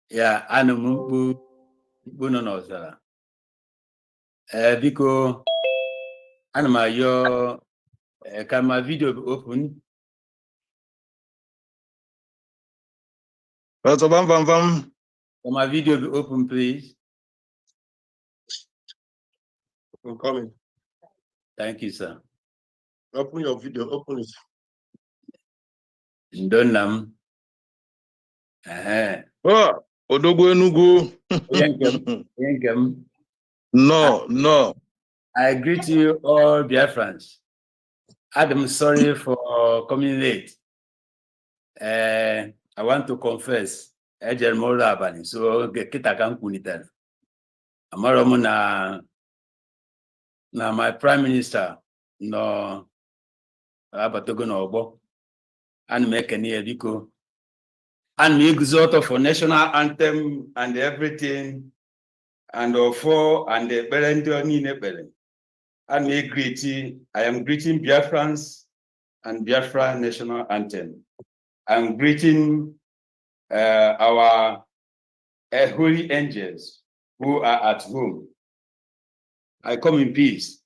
Ya, anụ m mkpu nọ n'ọzara. Biko, ana m ayọ ka my video be open. Pastor Bam. Can my video be open, please? I'm coming. Thank you, sir. Open your video, open it. Ndonam. Oh, Odogwu Enugu. No. I greet you all, Biafrans. I'm sorry for coming late. I want to confess. So kita kan kunita. Amaromo na my prime minister no abatogo no obo. And make any ediko. And me exhort for national anthem and everything. And for and the parent and me greeting. I am greeting Biafrans and Biafra national anthem. I'm greeting our holy angels who are at home. I come in peace.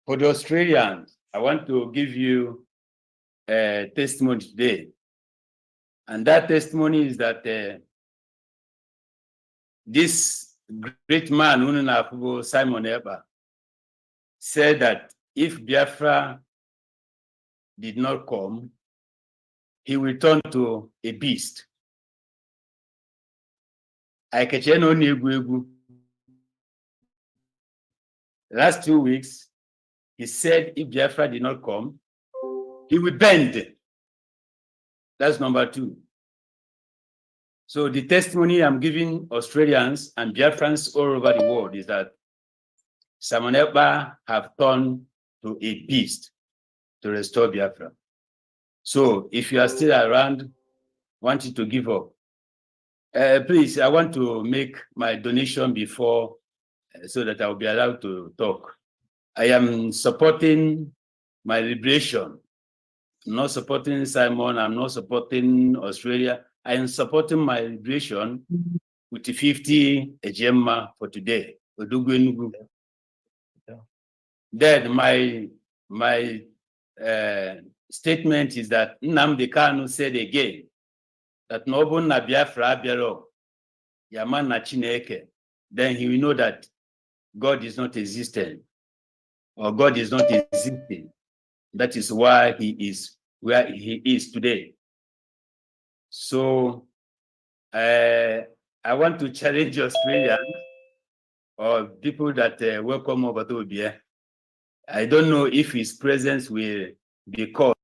For the Australians, I want to give you a testimony today. And that testimony is that this great man, Simon Ekpa, said that if Biafra did not come, he will turn to a beast. Last 2 weeks, he said if Biafra did not come, he will bend. That's number 2. So the testimony I'm giving Australians and Biafrans all over the world is that Simon Ekpa have turned to a beast to restore Biafra. So if you are still around, wanting to give up, please, I want to make my donation before so that I will be allowed to talk. I am supporting my liberation. I'm not supporting Simon, I'm not supporting Australia. I am supporting my liberation with 50 Ejema for today. Then my statement is that Nnamdi Kanu said again that Nobun na Biafra Biaro Yaman na Chineke, then he will know that God is not existent or God is not existing. That is why he is where he is today. So I want to challenge Australians or people that welcome over to Obia. I don't know if his presence will be called